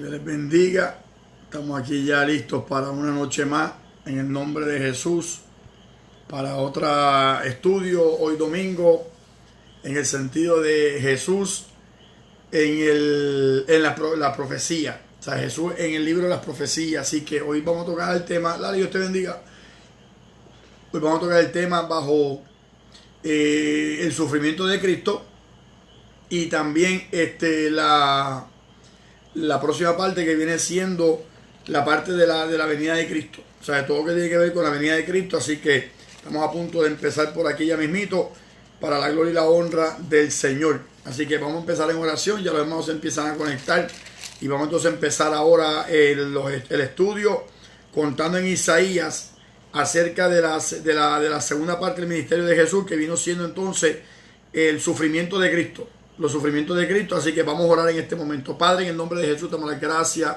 Dios les bendiga. Estamos aquí ya listos para una noche más en el nombre de Jesús. Para otro estudio hoy domingo en el sentido de Jesús en la profecía. O sea, Jesús en el libro de las profecías. Así que hoy vamos a tocar el tema. Lali, Dios te bendiga. Hoy vamos a tocar el tema bajo el sufrimiento de Cristo. Y también la próxima parte que viene siendo la parte de la venida de Cristo. O sea, todo lo que tiene que ver con la venida de Cristo. Así que estamos a punto de empezar por aquí ya mismito para la gloria y la honra del Señor. Así que vamos a empezar en oración. Ya los hermanos se empiezan a conectar. Y vamos entonces a empezar ahora el estudio contando en Isaías acerca de la segunda parte del ministerio de Jesús, que vino siendo entonces el sufrimiento de Cristo. Los sufrimientos de Cristo. Así que vamos a orar en este momento. Padre, en el nombre de Jesús te damos las gracias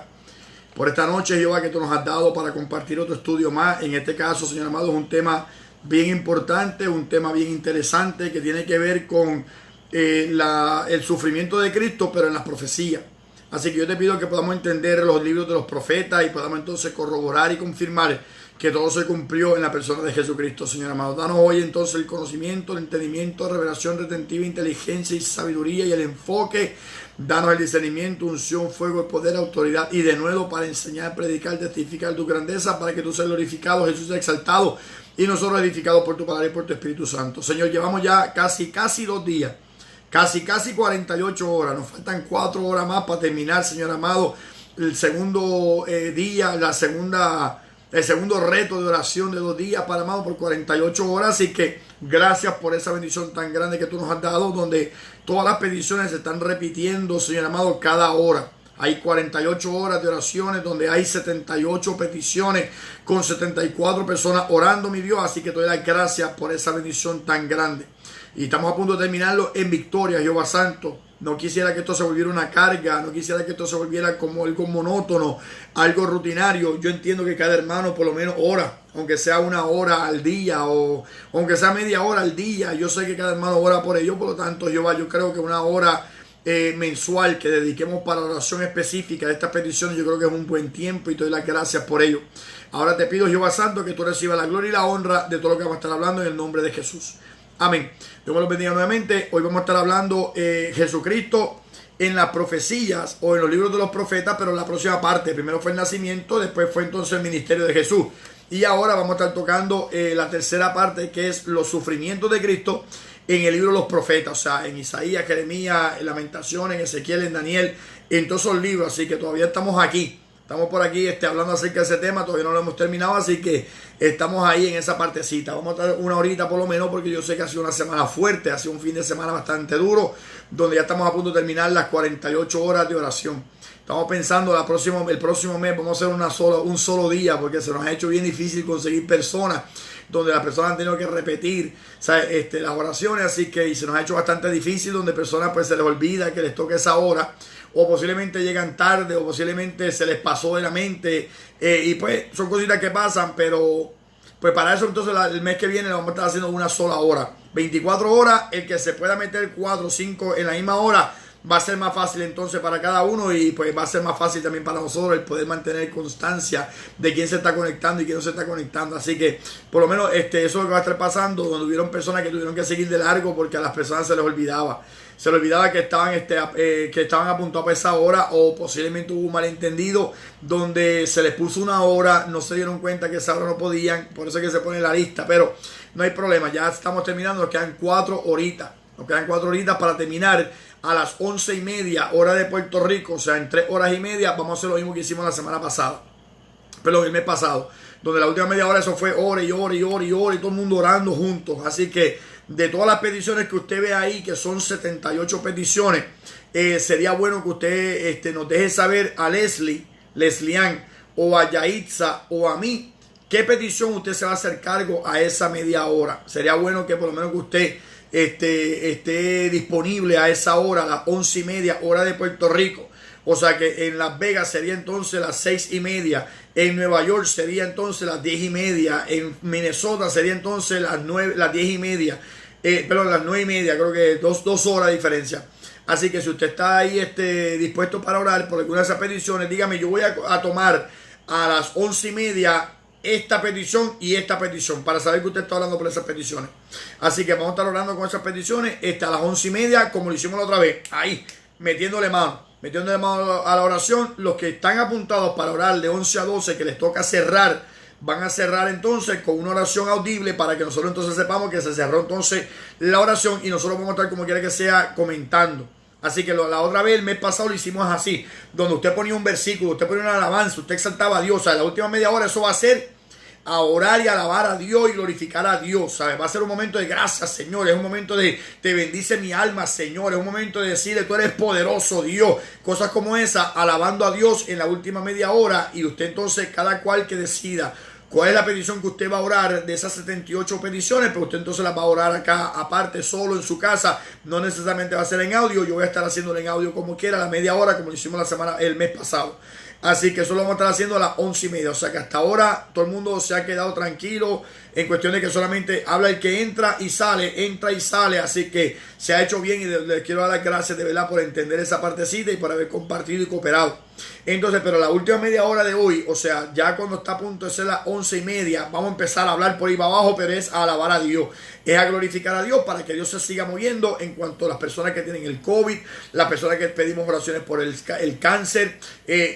por esta noche, Jehová, que tú nos has dado para compartir otro estudio más. En este caso, Señor amado, es un tema bien importante, un tema bien interesante que tiene que ver con el sufrimiento de Cristo, pero en las profecías. Así que yo te pido que podamos entender los libros de los profetas y podamos entonces corroborar y confirmar que todo se cumplió en la persona de Jesucristo, Señor amado. Danos hoy entonces el conocimiento, el entendimiento, revelación retentiva, inteligencia y sabiduría y el enfoque. Danos el discernimiento, unción, fuego, poder, autoridad y de nuevo para enseñar, predicar, testificar tu grandeza, para que tú seas glorificado, Jesús sea exaltado y nosotros edificados por tu palabra y por tu Espíritu Santo. Señor, llevamos ya casi 2 días, casi 48 horas. Nos faltan 4 horas más para terminar, Señor amado, el segundo día, el segundo reto de oración de 2 días, para amado, por 48 horas. Así que gracias por esa bendición tan grande que tú nos has dado, donde todas las peticiones se están repitiendo, Señor amado, cada hora. Hay 48 horas de oraciones donde hay 78 peticiones con 74 personas orando, mi Dios. Así que te doy las gracias por esa bendición tan grande. Y estamos a punto de terminarlo en victoria, Jehová Santo. No quisiera que esto se volviera una carga, no quisiera que esto se volviera como algo monótono, algo rutinario. Yo entiendo que cada hermano por lo menos ora, aunque sea 1 hora al día o aunque sea media hora al día. Yo sé que cada hermano ora por ello, por lo tanto, Jehová, yo creo que 1 hora mensual que dediquemos para oración específica de estas peticiones, yo creo que es un buen tiempo y te doy las gracias por ello. Ahora te pido, Jehová Santo, que tú recibas la gloria y la honra de todo lo que vamos a estar hablando en el nombre de Jesús. Amén. Dios me los bendiga nuevamente. Hoy vamos a estar hablando Jesucristo en las profecías o en los libros de los profetas, pero en la próxima parte. Primero fue el nacimiento, después fue entonces el ministerio de Jesús. Y ahora vamos a estar tocando la tercera parte, que es los sufrimientos de Cristo en el libro de los profetas. O sea, en Isaías, Jeremías, en Lamentaciones, en Ezequiel, en Daniel, en todos esos libros. Así que todavía estamos aquí. Estamos por aquí hablando acerca de ese tema, todavía no lo hemos terminado, así que estamos ahí en esa partecita. Vamos a estar 1 horita por lo menos, porque yo sé que ha sido una semana fuerte, ha sido un fin de semana bastante duro, donde ya estamos a punto de terminar las 48 horas de oración. Estamos pensando el próximo mes vamos a hacer un solo día, porque se nos ha hecho bien difícil conseguir personas, donde las personas han tenido que repetir, ¿sabes? Las oraciones, así que y se nos ha hecho bastante difícil, donde personas pues se les olvida que les toque esa hora, o posiblemente llegan tarde, o posiblemente se les pasó de la mente, y pues son cositas que pasan, pero pues para eso entonces el mes que viene vamos a estar haciendo 1 sola hora, 24 horas, el que se pueda meter 4 o 5 en la misma hora, va a ser más fácil entonces para cada uno, y pues va a ser más fácil también para nosotros el poder mantener constancia de quién se está conectando y quién no se está conectando. Así que por lo menos eso es lo que va a estar pasando, donde hubieron personas que tuvieron que seguir de largo porque a las personas se les olvidaba. Se les olvidaba que estaban apuntados para esa hora, o posiblemente hubo un malentendido donde se les puso 1 hora, no se dieron cuenta que esa hora no podían, por eso es que se pone en la lista, pero no hay problema, ya estamos terminando, nos quedan 4 horitas. Nos quedan 4 horitas para terminar a las 11:30 hora de Puerto Rico, o sea, en 3 horas y media vamos a hacer lo mismo que hicimos la semana pasada, perdón, el mes pasado, donde la última media hora eso fue hora y hora y hora y hora y todo el mundo orando juntos. Así que de todas las peticiones que usted ve ahí, que son 78 peticiones, sería bueno que usted nos deje saber a Leslian o a Yaitza o a mí qué petición usted se va a hacer cargo a esa media hora. Sería bueno que por lo menos que usted esté disponible a esa hora, a las 11:30 hora de Puerto Rico. O sea que en Las Vegas sería entonces las 6:30, en Nueva York sería entonces las 10:30, en Minnesota sería entonces las 10:30, las 9:30, creo que 2 horas de diferencia. Así que si usted está ahí dispuesto para orar por alguna de esas peticiones, dígame, yo voy a tomar a las 11:30 esta petición y esta petición, para saber que usted está orando por esas peticiones. Así que vamos a estar orando con esas peticiones a las 11:30, como lo hicimos la otra vez, ahí, metiéndole mano a la oración. Los que están apuntados para orar de 11 a 12, que les toca cerrar, van a cerrar entonces con una oración audible, para que nosotros entonces sepamos que se cerró entonces la oración, y nosotros vamos a estar, como quiera que sea, comentando. Así que la otra vez, el mes pasado, lo hicimos así, donde usted ponía un versículo, usted ponía una alabanza, usted exaltaba a Dios. O sea, la última media hora eso va a ser a orar y alabar a Dios y glorificar a Dios, ¿sabes? Va a ser un momento de gracias, Señor. Es un momento de te bendice mi alma, Señor. Es un momento de decirle, tú eres poderoso, Dios. Cosas como esa, alabando a Dios en la última media hora. Y usted entonces, cada cual que decida cuál es la petición que usted va a orar de esas 78 peticiones, pero usted entonces las va a orar acá aparte, solo en su casa. No necesariamente va a ser en audio. Yo voy a estar haciéndolo en audio como quiera, a la media hora, como lo hicimos el mes pasado. Así que eso lo vamos a estar haciendo a las 11:30. O sea que hasta ahora todo el mundo se ha quedado tranquilo, en cuestión de que solamente habla el que entra y sale. Así que se ha hecho bien, y les quiero dar las gracias de verdad por entender esa partecita y por haber compartido y cooperado. Entonces, pero la última media hora de hoy, o sea, ya cuando está a punto de ser las 11:30, vamos a empezar a hablar por ahí para abajo, pero es a alabar a Dios, es a glorificar a Dios, para que Dios se siga moviendo en cuanto a las personas que tienen el COVID, las personas que pedimos oraciones por el cáncer,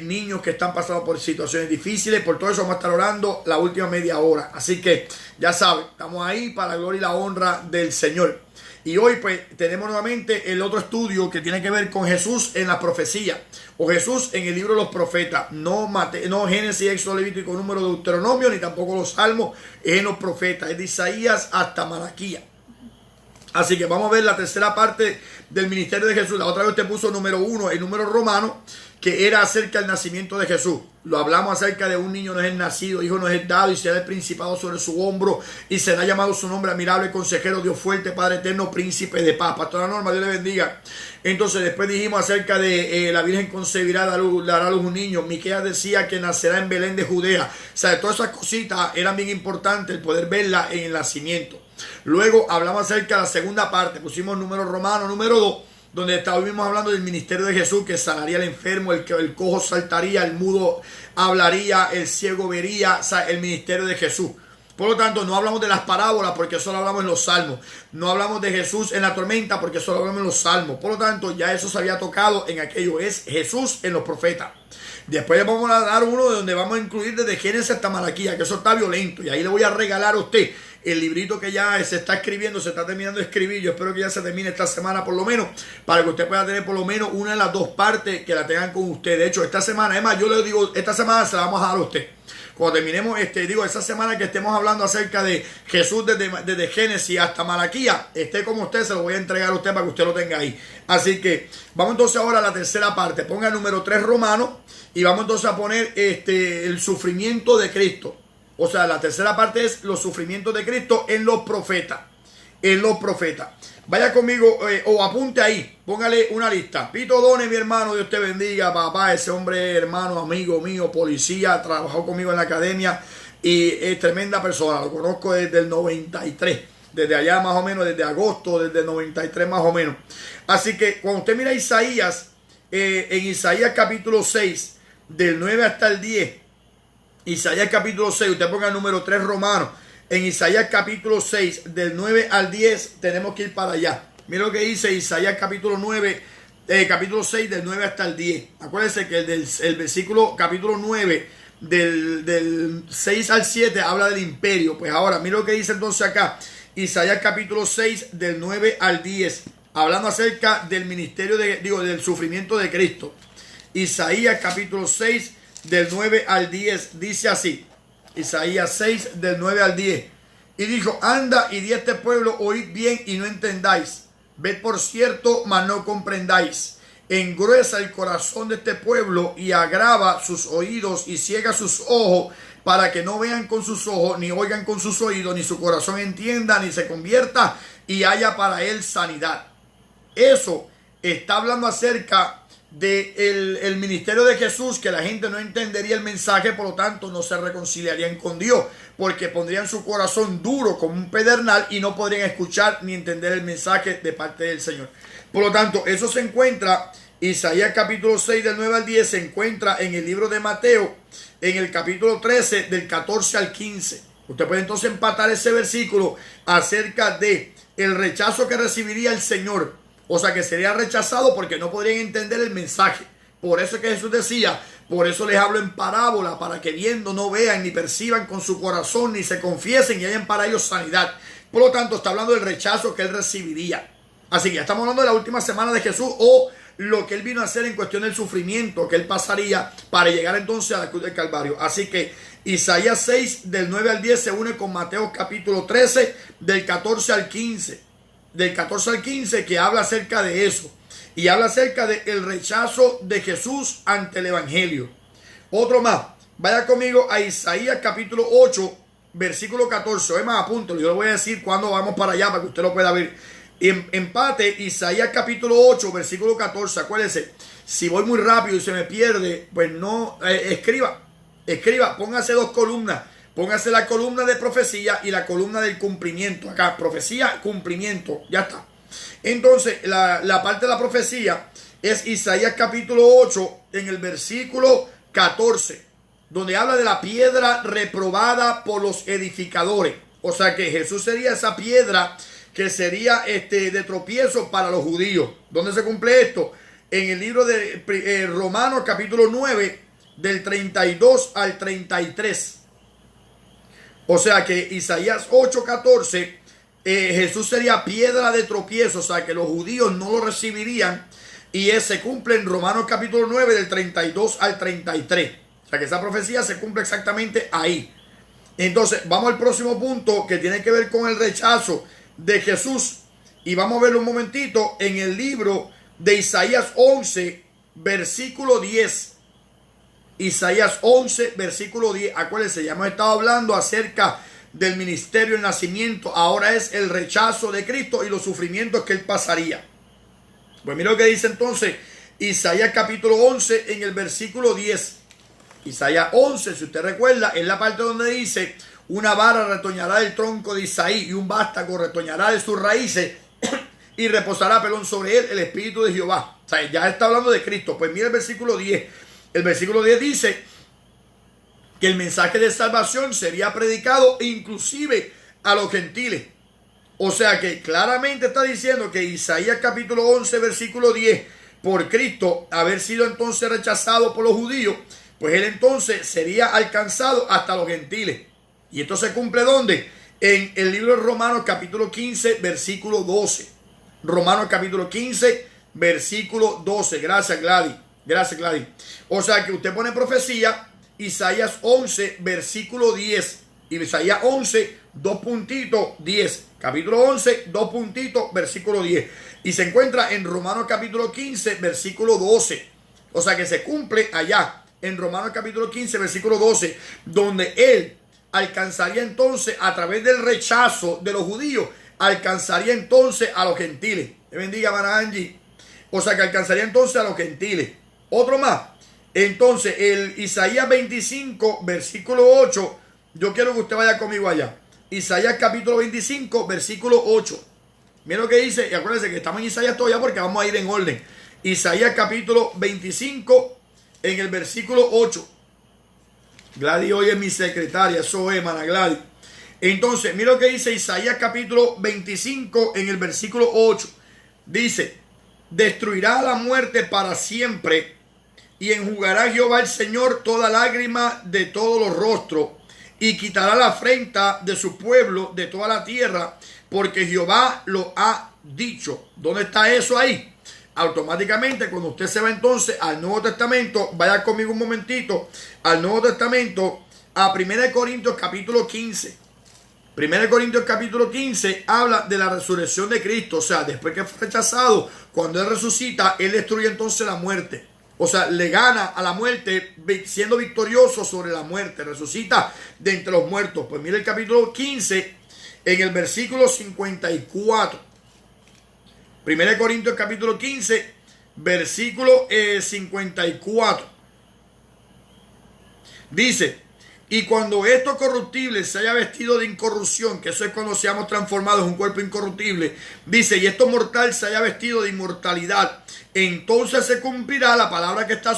niños que están pasando por situaciones difíciles. Por todo eso vamos a estar orando la última media hora. Así que ya saben, estamos ahí para la gloria y la honra del Señor. Y hoy pues tenemos nuevamente el otro estudio que tiene que ver con Jesús en la profecía, o Jesús en el libro de los profetas. No Génesis, Éxodo, Levítico, Número, Deuteronomio, ni tampoco los Salmos. Es en los profetas, es de Isaías hasta Malaquías. Así que vamos a ver la tercera parte del ministerio de Jesús. La otra vez usted puso número 1, el número romano, que era acerca del nacimiento de Jesús. Lo hablamos acerca de un niño no es nacido, hijo no es dado, y será el principado sobre su hombro, y será llamado su nombre admirable, consejero, Dios fuerte, Padre eterno, príncipe de paz. Pastora Norma, Dios le bendiga. Entonces después dijimos acerca de la Virgen concebirá, dará a luz un niño. Miqueas decía que nacerá en Belén de Judea. O sea, todas esas cositas eran bien importantes, el poder verla en el nacimiento. Luego hablamos acerca de la segunda parte, pusimos número romano, número 2, donde estábamos hablando del ministerio de Jesús, que sanaría al enfermo, el cojo saltaría, el mudo hablaría, el ciego vería. O sea, el ministerio de Jesús. Por lo tanto, no hablamos de las parábolas, porque eso lo hablamos en los Salmos. No hablamos de Jesús en la tormenta, porque eso lo hablamos en los Salmos. Por lo tanto, ya eso se había tocado en aquello. Es Jesús en los profetas. Después le vamos a dar uno de donde vamos a incluir desde Génesis hasta Malaquías, que eso está violento. Y ahí le voy a regalar a usted el librito que ya se está escribiendo, se está terminando de escribir. Yo espero que ya se termine esta semana por lo menos, para que usted pueda tener por lo menos una de las dos partes que la tengan con usted. De hecho, esta semana, es más, yo le digo, esta semana se la vamos a dar a usted. Cuando terminemos, esa semana que estemos hablando acerca de Jesús desde Génesis hasta Malaquías, esté como usted, se lo voy a entregar a usted para que usted lo tenga ahí. Así que vamos entonces ahora a la tercera parte. Ponga el número 3 romano, y vamos entonces a poner el sufrimiento de Cristo. O sea, la tercera parte es los sufrimientos de Cristo en los profetas. En los profetas. Vaya conmigo, o apunte ahí, póngale una lista. Pito Dones, mi hermano, Dios te bendiga, papá. Ese hombre, hermano, amigo mío, policía, trabajó conmigo en la academia y es tremenda persona. Lo conozco desde el 93, desde allá más o menos, desde agosto, desde el 93 más o menos. Así que cuando usted mira Isaías, en Isaías capítulo 6, del 9 hasta el 10, Isaías capítulo 6, usted ponga el número 3 romano. En Isaías capítulo 6, del 9 al 10, tenemos que ir para allá. Mira lo que dice Isaías capítulo 6, del 9 hasta el 10. Acuérdense que el versículo capítulo 9, del 6 al 7, habla del imperio. Pues ahora, mira lo que dice entonces acá. Isaías capítulo 6, del 9 al 10. Hablando acerca del ministerio, del sufrimiento de Cristo. Isaías capítulo 6, del 9 al 10, dice así. Isaías 6, del 9 al 10. Y dijo, anda y di a este pueblo, oíd bien y no entendáis. Ved por cierto, mas no comprendáis. Engruesa el corazón de este pueblo y agrava sus oídos y ciega sus ojos, para que no vean con sus ojos, ni oigan con sus oídos, ni su corazón entienda, ni se convierta y haya para él sanidad. Eso está hablando acerca del ministerio de Jesús, que la gente no entendería el mensaje, por lo tanto no se reconciliarían con Dios, porque pondrían su corazón duro como un pedernal y no podrían escuchar ni entender el mensaje de parte del Señor. Por lo tanto, eso se encuentra, Isaías capítulo 6 del 9 al 10, se encuentra en el libro de Mateo, en el capítulo 13 del 14 al 15. Usted puede entonces empatar ese versículo acerca de el rechazo que recibiría el Señor. O sea, que sería rechazado porque no podrían entender el mensaje. Por eso es que Jesús decía, por eso les hablo en parábola, para que viendo no vean, ni perciban con su corazón, ni se confiesen y hayan para ellos sanidad. Por lo tanto, está hablando del rechazo que él recibiría. Así que ya estamos hablando de la última semana de Jesús, o lo que él vino a hacer en cuestión del sufrimiento que él pasaría para llegar entonces a la cruz del Calvario. Así que Isaías 6 del 9 al 10 se une con Mateo capítulo 13 del 14 al 15. Del 14 al 15, que habla acerca de eso. Y habla acerca del rechazo de Jesús ante el Evangelio. Otro más. Vaya conmigo a Isaías capítulo 8, versículo 14. Es más, apúntalo. Yo le voy a decir cuándo vamos para allá para que usted lo pueda ver. Empate Isaías capítulo 8, versículo 14. Acuérdese, si voy muy rápido y se me pierde, pues no, escriba, póngase dos columnas. Póngase la columna de profecía y la columna del cumplimiento. Acá, profecía, cumplimiento. Ya está. Entonces, la parte de la profecía es Isaías capítulo 8, en el versículo 14, donde habla de la piedra reprobada por los edificadores. O sea que Jesús sería esa piedra que sería de tropiezo para los judíos. ¿Dónde se cumple esto? En el libro de Romanos capítulo 9, del 32 al 33. O sea que Isaías 8:14, Jesús sería piedra de tropiezo, o sea que los judíos no lo recibirían, y se cumple en Romanos capítulo 9 del 32 al 33. O sea que esa profecía se cumple exactamente ahí. Entonces vamos al próximo punto, que tiene que ver con el rechazo de Jesús, y vamos a verlo un momentito en el libro de Isaías 11 versículo 10. Isaías 11, versículo 10. Acuérdense, ya hemos estado hablando acerca del ministerio, el nacimiento. Ahora es el rechazo de Cristo y los sufrimientos que él pasaría. Pues mira lo que dice entonces Isaías capítulo 11 en el versículo 10. Isaías 11, si usted recuerda, es la parte donde dice: una vara retoñará del tronco de Isaí y un vástago retoñará de sus raíces y reposará pelón sobre él el espíritu de Jehová. O sea, ya está hablando de Cristo. Pues mira el versículo 10. El versículo 10 dice que el mensaje de salvación sería predicado inclusive a los gentiles. O sea que claramente está diciendo que Isaías capítulo 11 versículo 10, por Cristo haber sido entonces rechazado por los judíos, pues él entonces sería alcanzado hasta los gentiles. Y esto se cumple ¿dónde? En el libro de Romanos capítulo 15 versículo 12. Romanos capítulo 15 versículo 12. Gracias, Gladys. Gracias, Gladys. O sea que usted pone profecía, Isaías 11, versículo 10. Isaías 11, 2.10. Capítulo 11, 2. Versículo 10. Y se encuentra en Romanos capítulo 15, versículo 12. O sea que se cumple allá, en Romanos capítulo 15, versículo 12, donde él alcanzaría entonces, a través del rechazo de los judíos, alcanzaría entonces a los gentiles. Que bendiga, hermana Angie. O sea que alcanzaría entonces a los gentiles. Otro más. Entonces, el Isaías 25, versículo 8. Yo quiero que usted vaya conmigo allá. Isaías capítulo 25, versículo 8. Miren lo que dice. Y acuérdense que estamos en Isaías todavía porque vamos a ir en orden. Isaías capítulo 25, en el versículo 8. Gladys hoy es mi secretaria. Eso es, hermana Gladys. Entonces, mira lo que dice Isaías capítulo 25, en el versículo 8. Dice: destruirá la muerte para siempre, y enjugará Jehová el Señor toda lágrima de todos los rostros, y quitará la afrenta de su pueblo de toda la tierra, porque Jehová lo ha dicho. ¿Dónde está eso ahí? Automáticamente, cuando usted se va entonces al Nuevo Testamento, vaya conmigo un momentito al Nuevo Testamento, a 1 Corintios capítulo 15. 1 Corintios capítulo 15 habla de la resurrección de Cristo. O sea, después que fue rechazado, cuando él resucita, él destruye entonces la muerte. O sea, le gana a la muerte, siendo victorioso sobre la muerte. Resucita de entre los muertos. Pues mire el capítulo 15, en el versículo 54. 1 Corintios capítulo 15, versículo 54. Dice: Y cuando esto corruptible se haya vestido de incorrupción, que eso es cuando seamos transformados en un cuerpo incorruptible, dice, y esto mortal se haya vestido de inmortalidad, entonces se cumplirá la palabra que está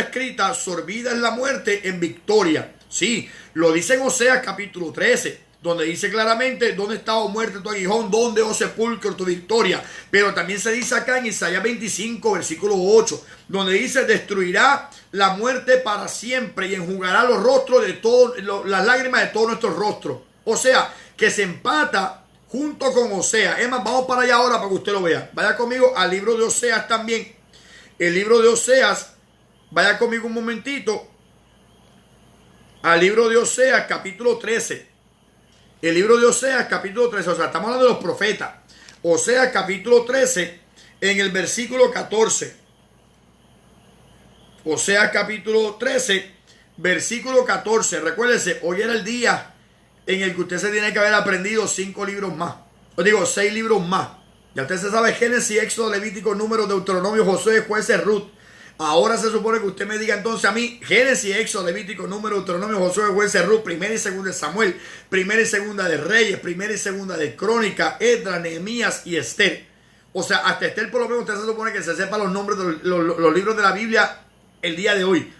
escrita, sorbida es la muerte en victoria. Sí, lo dice en Oseas capítulo 13. Donde dice claramente, ¿dónde está, oh muerte, tu aguijón? ¿Dónde, oh sepulcro, tu victoria? Pero también se dice acá en Isaías 25, versículo 8, donde dice, destruirá la muerte para siempre y enjugará los rostros de todos, las lágrimas de todos nuestros rostros. O sea, que se empata junto con Oseas. Es más, vamos para allá ahora para que usted lo vea. Vaya conmigo al libro de Oseas también. El libro de Oseas, vaya conmigo un momentito. Al libro de Oseas, capítulo 13. El libro de Oseas, capítulo 13, o sea, estamos hablando de los profetas. Oseas, capítulo 13, en el versículo 14. Oseas, capítulo 13, versículo 14. Recuérdese, hoy era el día en el que usted se tiene que haber aprendido 5 libros más. Os digo, 6 libros más. Ya usted se sabe Génesis, Éxodo, Levítico, Números, Deuteronomio, Josué, Jueces, Ruth. Ahora se supone que usted me diga entonces a mí Génesis, Éxodo, Levítico, Número, Deuteronomio, Josué, Jueces, Ruth, primera y segunda de Samuel, primera y segunda de Reyes, primera y segunda de Crónica, Esdras, Nehemías y Esther. O sea, hasta Esther por lo menos usted se supone que se sepa los nombres de los libros de la Biblia el día de hoy.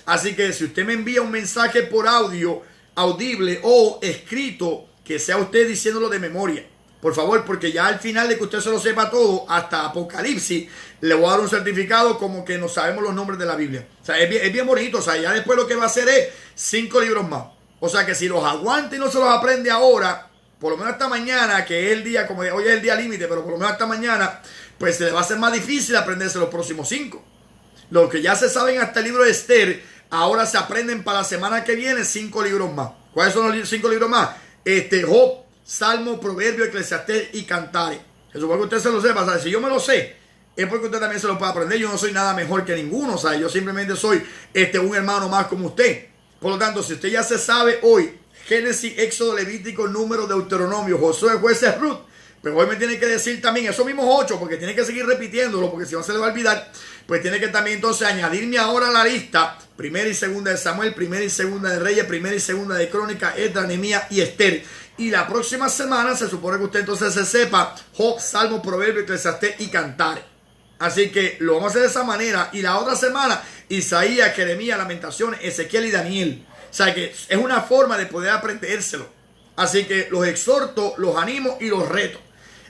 Así que si usted me envía un mensaje por audio, audible o escrito, que sea usted diciéndolo de memoria. Por favor, porque ya al final de que usted se lo sepa todo, hasta Apocalipsis, le voy a dar un certificado como que no sabemos los nombres de la Biblia. O sea, es bien bonito. O sea, ya después lo que va a hacer es 5 libros más. O sea, que si los aguanta y no se los aprende ahora, por lo menos hasta mañana, que es el día, como hoy es el día límite, pero por lo menos hasta mañana, pues se le va a hacer más difícil aprenderse los próximos 5. Los que ya se saben hasta el libro de Esther, ahora se aprenden para la semana que viene 5 libros más. ¿Cuáles son los 5 libros más? Job, Salmo, Proverbio, Eclesiastés y Cantares. Se supone que usted se lo sepa. ¿Sabe? Si yo me lo sé, es porque usted también se lo puede aprender. Yo no soy nada mejor que ninguno. O sea, yo simplemente soy un hermano más como usted. Por lo tanto, si usted ya se sabe hoy Génesis, Éxodo, Levítico, Número, Deuteronomio, Josué, Jueces, Ruth, pero hoy me tiene que decir también esos mismos 8, porque tiene que seguir repitiéndolo, porque si no se le va a olvidar, pues tiene que también entonces añadirme ahora a la lista primera y segunda de Samuel, primera y segunda de Reyes, primera y segunda de Crónica, Esdras, Nehemías y Esther. Y la próxima semana se supone que usted entonces se sepa Job, Salmo, Proverbio, Eclesiastés y Cantares. Así que lo vamos a hacer de esa manera. Y la otra semana, Isaías, Jeremías, Lamentaciones, Ezequiel y Daniel. O sea que es una forma de poder aprendérselo. Así que los exhorto, los animo y los reto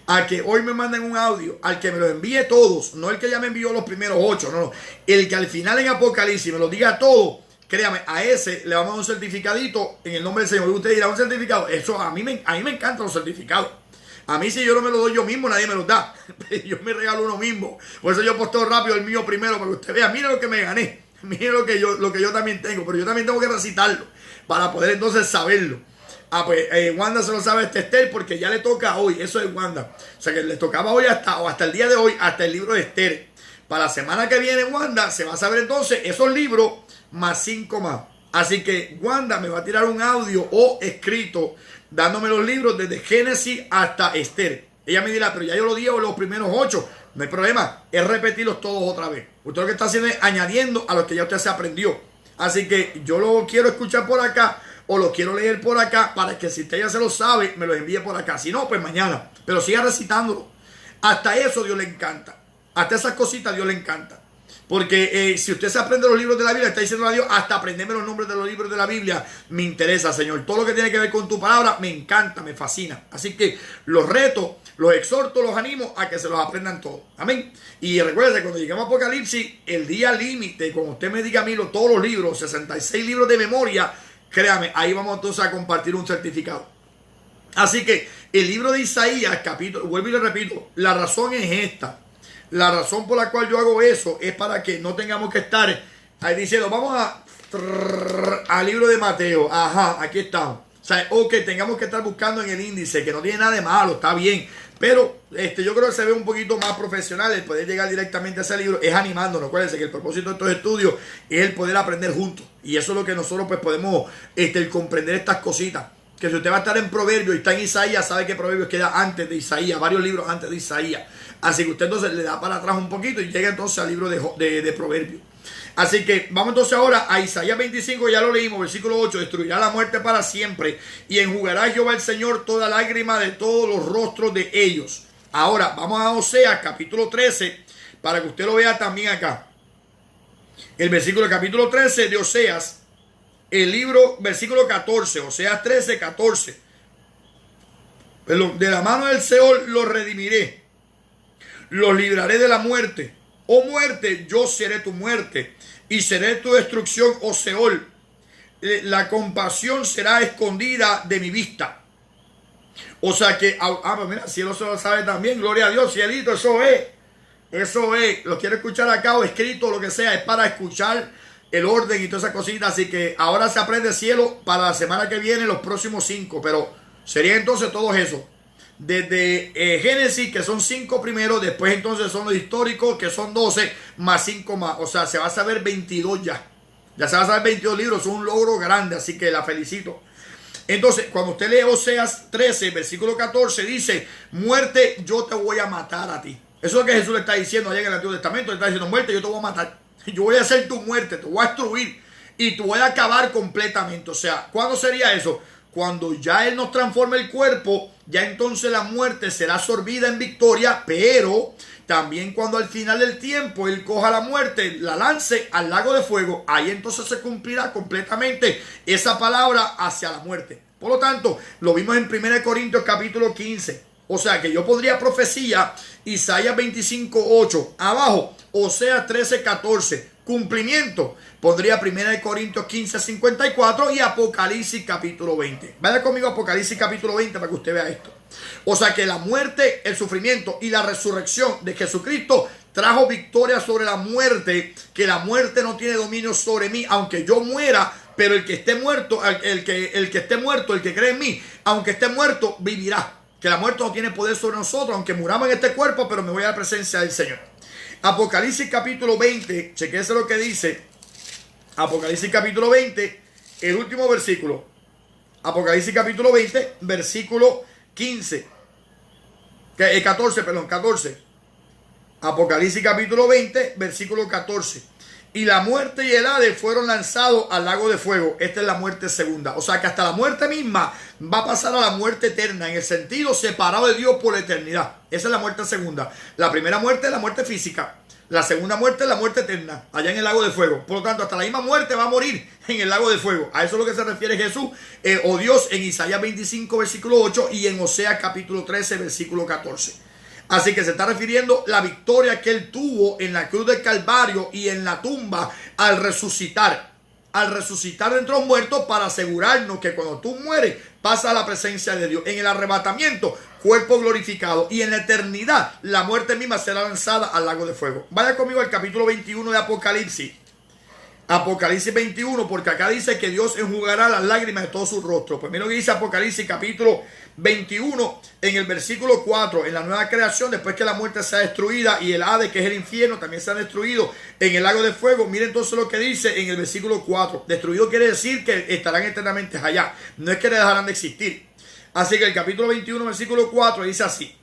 a que hoy me manden un audio, al que me lo envíe todos, no el que ya me envió los primeros 8, no, el que al final en Apocalipsis me lo diga todo. Créame, a ese le vamos a dar un certificadito en el nombre del Señor. Usted dirá, un certificado. Eso a mí me encantan los certificados. A mí si yo no me lo doy yo mismo, nadie me los da. Yo me regalo uno mismo. Por eso yo posteo rápido el mío primero, para que usted vea, mire lo que me gané. Mire lo que yo también tengo. Pero yo también tengo que recitarlo para poder entonces saberlo. Pues Wanda se lo sabe Esther porque ya le toca hoy. Eso es Wanda. O sea que le tocaba hoy hasta el día de hoy, hasta el libro de Esther. Para la semana que viene, Wanda se va a saber entonces esos libros más 5 más. Así que Wanda me va a tirar un audio o escrito dándome los libros desde Génesis hasta Esther. Ella me dirá, pero ya yo lo di los primeros 8. No hay problema, es repetirlos todos otra vez. Usted lo que está haciendo es añadiendo a lo que ya usted se aprendió. Así que yo lo quiero escuchar por acá o lo quiero leer por acá para que si usted ya se lo sabe, me lo envíe por acá. Si no, pues mañana. Pero siga recitándolo. Hasta eso Dios le encanta. Hasta esas cositas Dios le encanta. Porque si usted se aprende los libros de la Biblia, está diciendo a Dios, hasta aprenderme los nombres de los libros de la Biblia, me interesa, Señor. Todo lo que tiene que ver con tu palabra, me encanta, me fascina. Así que los reto, los exhorto, los animo a que se los aprendan todos. Amén. Y recuerden, cuando lleguemos a Apocalipsis, el día límite, cuando usted me diga a mí todos los libros, 66 libros de memoria, créame, ahí vamos entonces a compartir un certificado. Así que el libro de Isaías, capítulo, vuelvo y le repito, la razón es esta. La razón por la cual yo hago eso es para que no tengamos que estar ahí diciendo, vamos al libro de Mateo. Ajá, aquí estamos. O que tengamos que estar buscando en el índice, que no tiene nada de malo, está bien. Pero yo creo que se ve un poquito más profesional el poder llegar directamente a ese libro. Es animándonos. Acuérdense que el propósito de estos estudios es el poder aprender juntos. Y eso es lo que nosotros pues podemos comprender estas cositas. Que si usted va a estar en Proverbios y está en Isaías, sabe que Proverbios queda antes de Isaías, varios libros antes de Isaías. Así que usted entonces le da para atrás un poquito y llega entonces al libro de Proverbios. Así que vamos entonces ahora a Isaías 25, ya lo leímos, versículo 8. Destruirá la muerte para siempre y enjugará Jehová el Señor toda lágrima de todos los rostros de ellos. Ahora vamos a Oseas capítulo 13 para que usted lo vea también acá. El versículo capítulo 13 de Oseas, el libro, versículo 14, Oseas 13, 14. De la mano del Seol los redimiré, los libraré de la muerte. Oh muerte, yo seré tu muerte y seré tu destrucción, oh Seol. La compasión será escondida de mi vista. O sea que, pues mira, cielo se lo sabe también, gloria a Dios, cielito, eso es, lo quiero escuchar acá o escrito, lo que sea, es para escuchar el orden y todas esas cositas. Así que ahora se aprende cielo para la semana que viene, los próximos 5, pero sería entonces todo eso. Desde Génesis, que son 5 primero, después entonces son los históricos, que son 12, más 5 más. O sea, se va a saber 22 ya. Ya se va a saber 22 libros, es un logro grande, así que la felicito. Entonces, cuando usted lee Oseas 13, versículo 14, dice, muerte, yo te voy a matar a ti. Eso es lo que Jesús le está diciendo allá en el Antiguo Testamento. Le está diciendo, muerte, yo te voy a matar. Yo voy a hacer tu muerte, te voy a destruir y te voy a acabar completamente. O sea, ¿cuándo sería eso? Cuando ya Él nos transforme el cuerpo, ya entonces la muerte será absorbida en victoria, pero también cuando al final del tiempo Él coja la muerte, la lance al lago de fuego, ahí entonces se cumplirá completamente esa palabra hacia la muerte. Por lo tanto, lo vimos en 1 Corintios capítulo 15. O sea que yo pondría profecía, Isaías 25, 8, abajo, Oseas 13, 14, cumplimiento. Pondría 1 Corintios 15, 54 y Apocalipsis capítulo 20. Vaya conmigo a Apocalipsis capítulo 20 para que usted vea esto. O sea que la muerte, el sufrimiento y la resurrección de Jesucristo trajo victoria sobre la muerte, que la muerte no tiene dominio sobre mí, aunque yo muera, pero el que esté muerto, el que cree en mí, aunque esté muerto, vivirá. Que la muerte no tiene poder sobre nosotros, aunque muramos en este cuerpo, pero me voy a la presencia del Señor. Apocalipsis capítulo 20, chequense lo que dice. Apocalipsis capítulo 20, el último versículo. Apocalipsis capítulo 20, versículo 14. Apocalipsis capítulo 20, versículo 14. Y la muerte y el Hades fueron lanzados al lago de fuego. Esta es la muerte segunda. O sea que hasta la muerte misma va a pasar a la muerte eterna, en el sentido separado de Dios por la eternidad. Esa es la muerte segunda. La primera muerte es la muerte física. La segunda muerte es la muerte eterna, allá en el lago de fuego. Por lo tanto, hasta la misma muerte va a morir en el lago de fuego. A eso es lo que se refiere Jesús o Dios en Isaías 25, versículo 8 y en Oseas capítulo 13, versículo 14. Así que se está refiriendo la victoria que Él tuvo en la cruz del Calvario y en la tumba al resucitar. Al resucitar de entre los muertos para asegurarnos que cuando tú mueres pasa a la presencia de Dios. En el arrebatamiento, cuerpo glorificado. Y en la eternidad, la muerte misma será lanzada al lago de fuego. Vaya conmigo al capítulo 21 de Apocalipsis. Apocalipsis 21, porque acá dice que Dios enjugará las lágrimas de todo su rostro. Pues mira lo que dice Apocalipsis capítulo 21 en el versículo 4, en la nueva creación, después que la muerte sea destruida y el Hades, que es el infierno, también se ha destruido en el lago de fuego. Miren entonces lo que dice en el versículo 4. Destruido quiere decir que estarán eternamente allá, no es que le dejarán de existir. Así que el capítulo 21, versículo 4 dice así: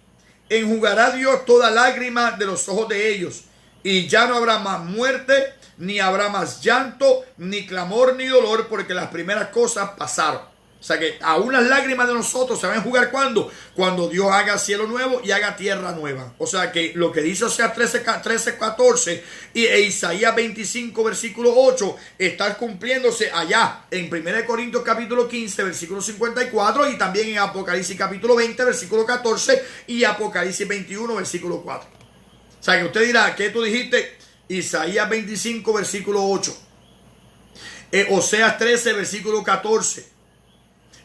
enjugará Dios toda lágrima de los ojos de ellos, y ya no habrá más muerte, ni habrá más llanto, ni clamor, ni dolor, porque las primeras cosas pasaron. O sea que aún las lágrimas de nosotros se van a enjugar ¿cuándo? Cuando Dios haga cielo nuevo y haga tierra nueva. O sea que lo que dice Oseas 13, 14 e Isaías 25, versículo 8 está cumpliéndose allá en 1 Corintios capítulo 15, versículo 54 y también en Apocalipsis capítulo 20, versículo 14 y Apocalipsis 21, versículo 4. O sea que usted dirá, ¿qué tú dijiste? Isaías 25, versículo 8. Oseas 13, versículo 14.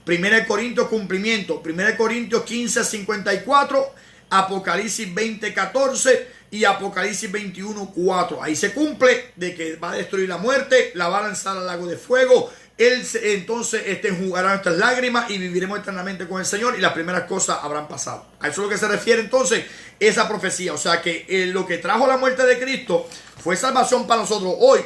1 Corintios cumplimiento. 1 Corintios 15, 54. Apocalipsis 20, 14. Y Apocalipsis 21, 4. Ahí se cumple de que va a destruir la muerte, la va a lanzar al lago de fuego. Él entonces enjugará nuestras lágrimas y viviremos eternamente con el Señor y las primeras cosas habrán pasado. A eso es lo que se refiere entonces esa profecía. O sea que lo que trajo la muerte de Cristo fue salvación para nosotros hoy,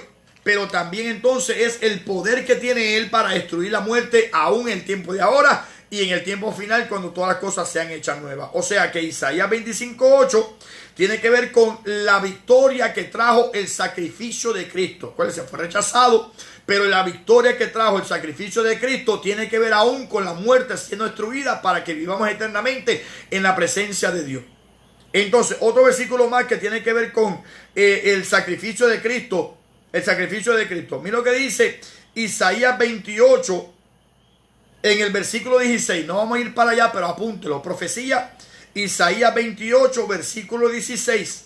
pero también entonces es el poder que tiene Él para destruir la muerte aún en el tiempo de ahora y en el tiempo final cuando todas las cosas sean hechas nuevas. O sea que Isaías 25:8 tiene que ver con la victoria que trajo el sacrificio de Cristo. Acuérdense, fue rechazado, pero la victoria que trajo el sacrificio de Cristo tiene que ver aún con la muerte siendo destruida para que vivamos eternamente en la presencia de Dios. Entonces, otro versículo más que tiene que ver con el sacrificio de Cristo. El sacrificio de Cristo. Mira lo que dice Isaías 28 en el versículo 16. No vamos a ir para allá, pero apúntelo. Profecía Isaías 28, versículo 16.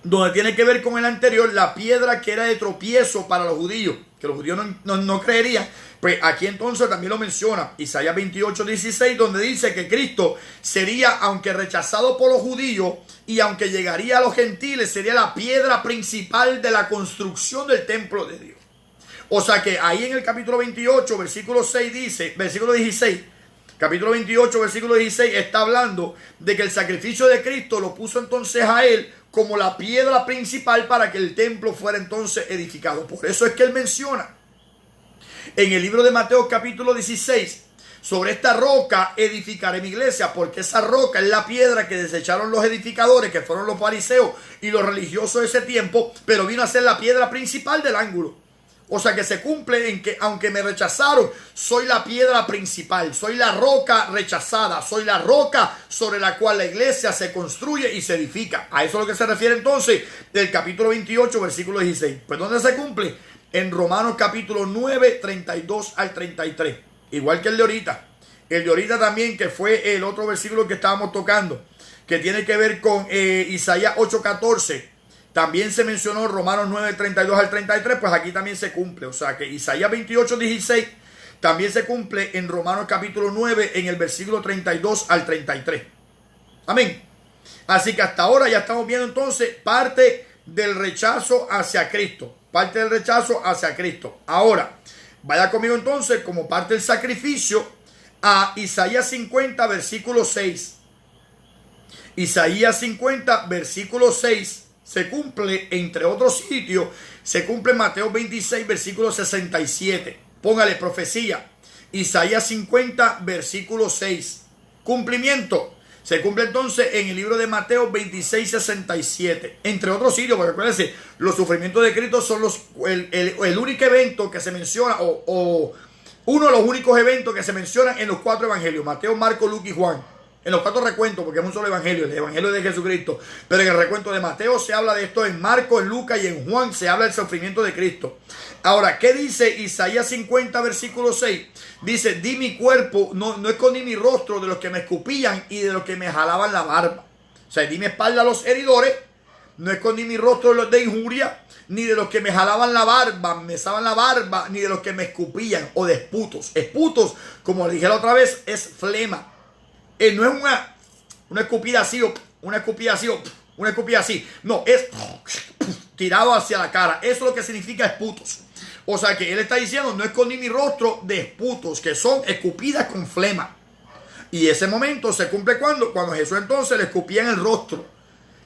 Donde tiene que ver con el anterior, la piedra que era de tropiezo para los judíos, que los judíos no creerían. Pues aquí entonces también lo menciona Isaías 28, 16, donde dice que Cristo sería, aunque rechazado por los judíos y aunque llegaría a los gentiles, sería la piedra principal de la construcción del templo de Dios. O sea que ahí en el capítulo 28, versículo 6 dice, versículo 16, capítulo 28, versículo 16, está hablando de que el sacrificio de Cristo lo puso entonces a él como la piedra principal para que el templo fuera entonces edificado. Por eso es que él menciona en el libro de Mateo capítulo 16, sobre esta roca edificaré mi iglesia, porque esa roca es la piedra que desecharon los edificadores, que fueron los fariseos y los religiosos de ese tiempo, pero vino a ser la piedra principal del ángulo. O sea que se cumple en que aunque me rechazaron, soy la piedra principal, soy la roca rechazada, soy la roca sobre la cual la iglesia se construye y se edifica. A eso es lo que se refiere entonces del capítulo 28, versículo 16. Pues ¿dónde se cumple? En Romanos capítulo 9, 32 al 33. Igual que el de ahorita. El de ahorita también, que fue el otro versículo que estábamos tocando, que tiene que ver con Isaías 8, 14. También se mencionó Romanos 9, 32 al 33, pues aquí también se cumple. O sea que Isaías 28, 16 también se cumple en Romanos capítulo 9 en el versículo 32 al 33. Amén. Así que hasta ahora ya estamos viendo entonces parte del rechazo hacia Cristo. Parte del rechazo hacia Cristo. Ahora, vaya conmigo entonces como parte del sacrificio a Isaías 50, versículo 6. Isaías 50, versículo 6. Se cumple, entre otros sitios, se cumple en Mateo 26, versículo 67. Póngale profecía. Isaías 50, versículo 6. Cumplimiento. Se cumple entonces en el libro de Mateo 26, 67. Entre otros sitios, porque acuérdense, los sufrimientos de Cristo son el único evento que se menciona, o uno de los únicos eventos que se mencionan en los 4 evangelios. Mateo, Marcos, Lucas y Juan. En los 4 recuentos, porque es un solo evangelio, el evangelio de Jesucristo. Pero en el recuento de Mateo se habla de esto, en Marcos, en Lucas y en Juan se habla del sufrimiento de Cristo. Ahora, ¿qué dice Isaías 50, versículo 6? Dice, di mi cuerpo, no escondí mi rostro de los que me escupían y de los que me jalaban la barba. O sea, di mi espalda a los heridores, no escondí mi rostro de los de injuria, ni de los que me jalaban la barba, me besaban la barba, ni de los que me escupían o de esputos. Esputos, como le dije la otra vez, es flema. No es una escupida así, o una escupida así, o una escupida así. No, es tirado hacia la cara. Eso es lo que significa esputos. O sea que él está diciendo, no escondí mi rostro de esputos, que son escupidas con flema. Y ese momento se cumple cuando Jesús entonces le escupía en el rostro.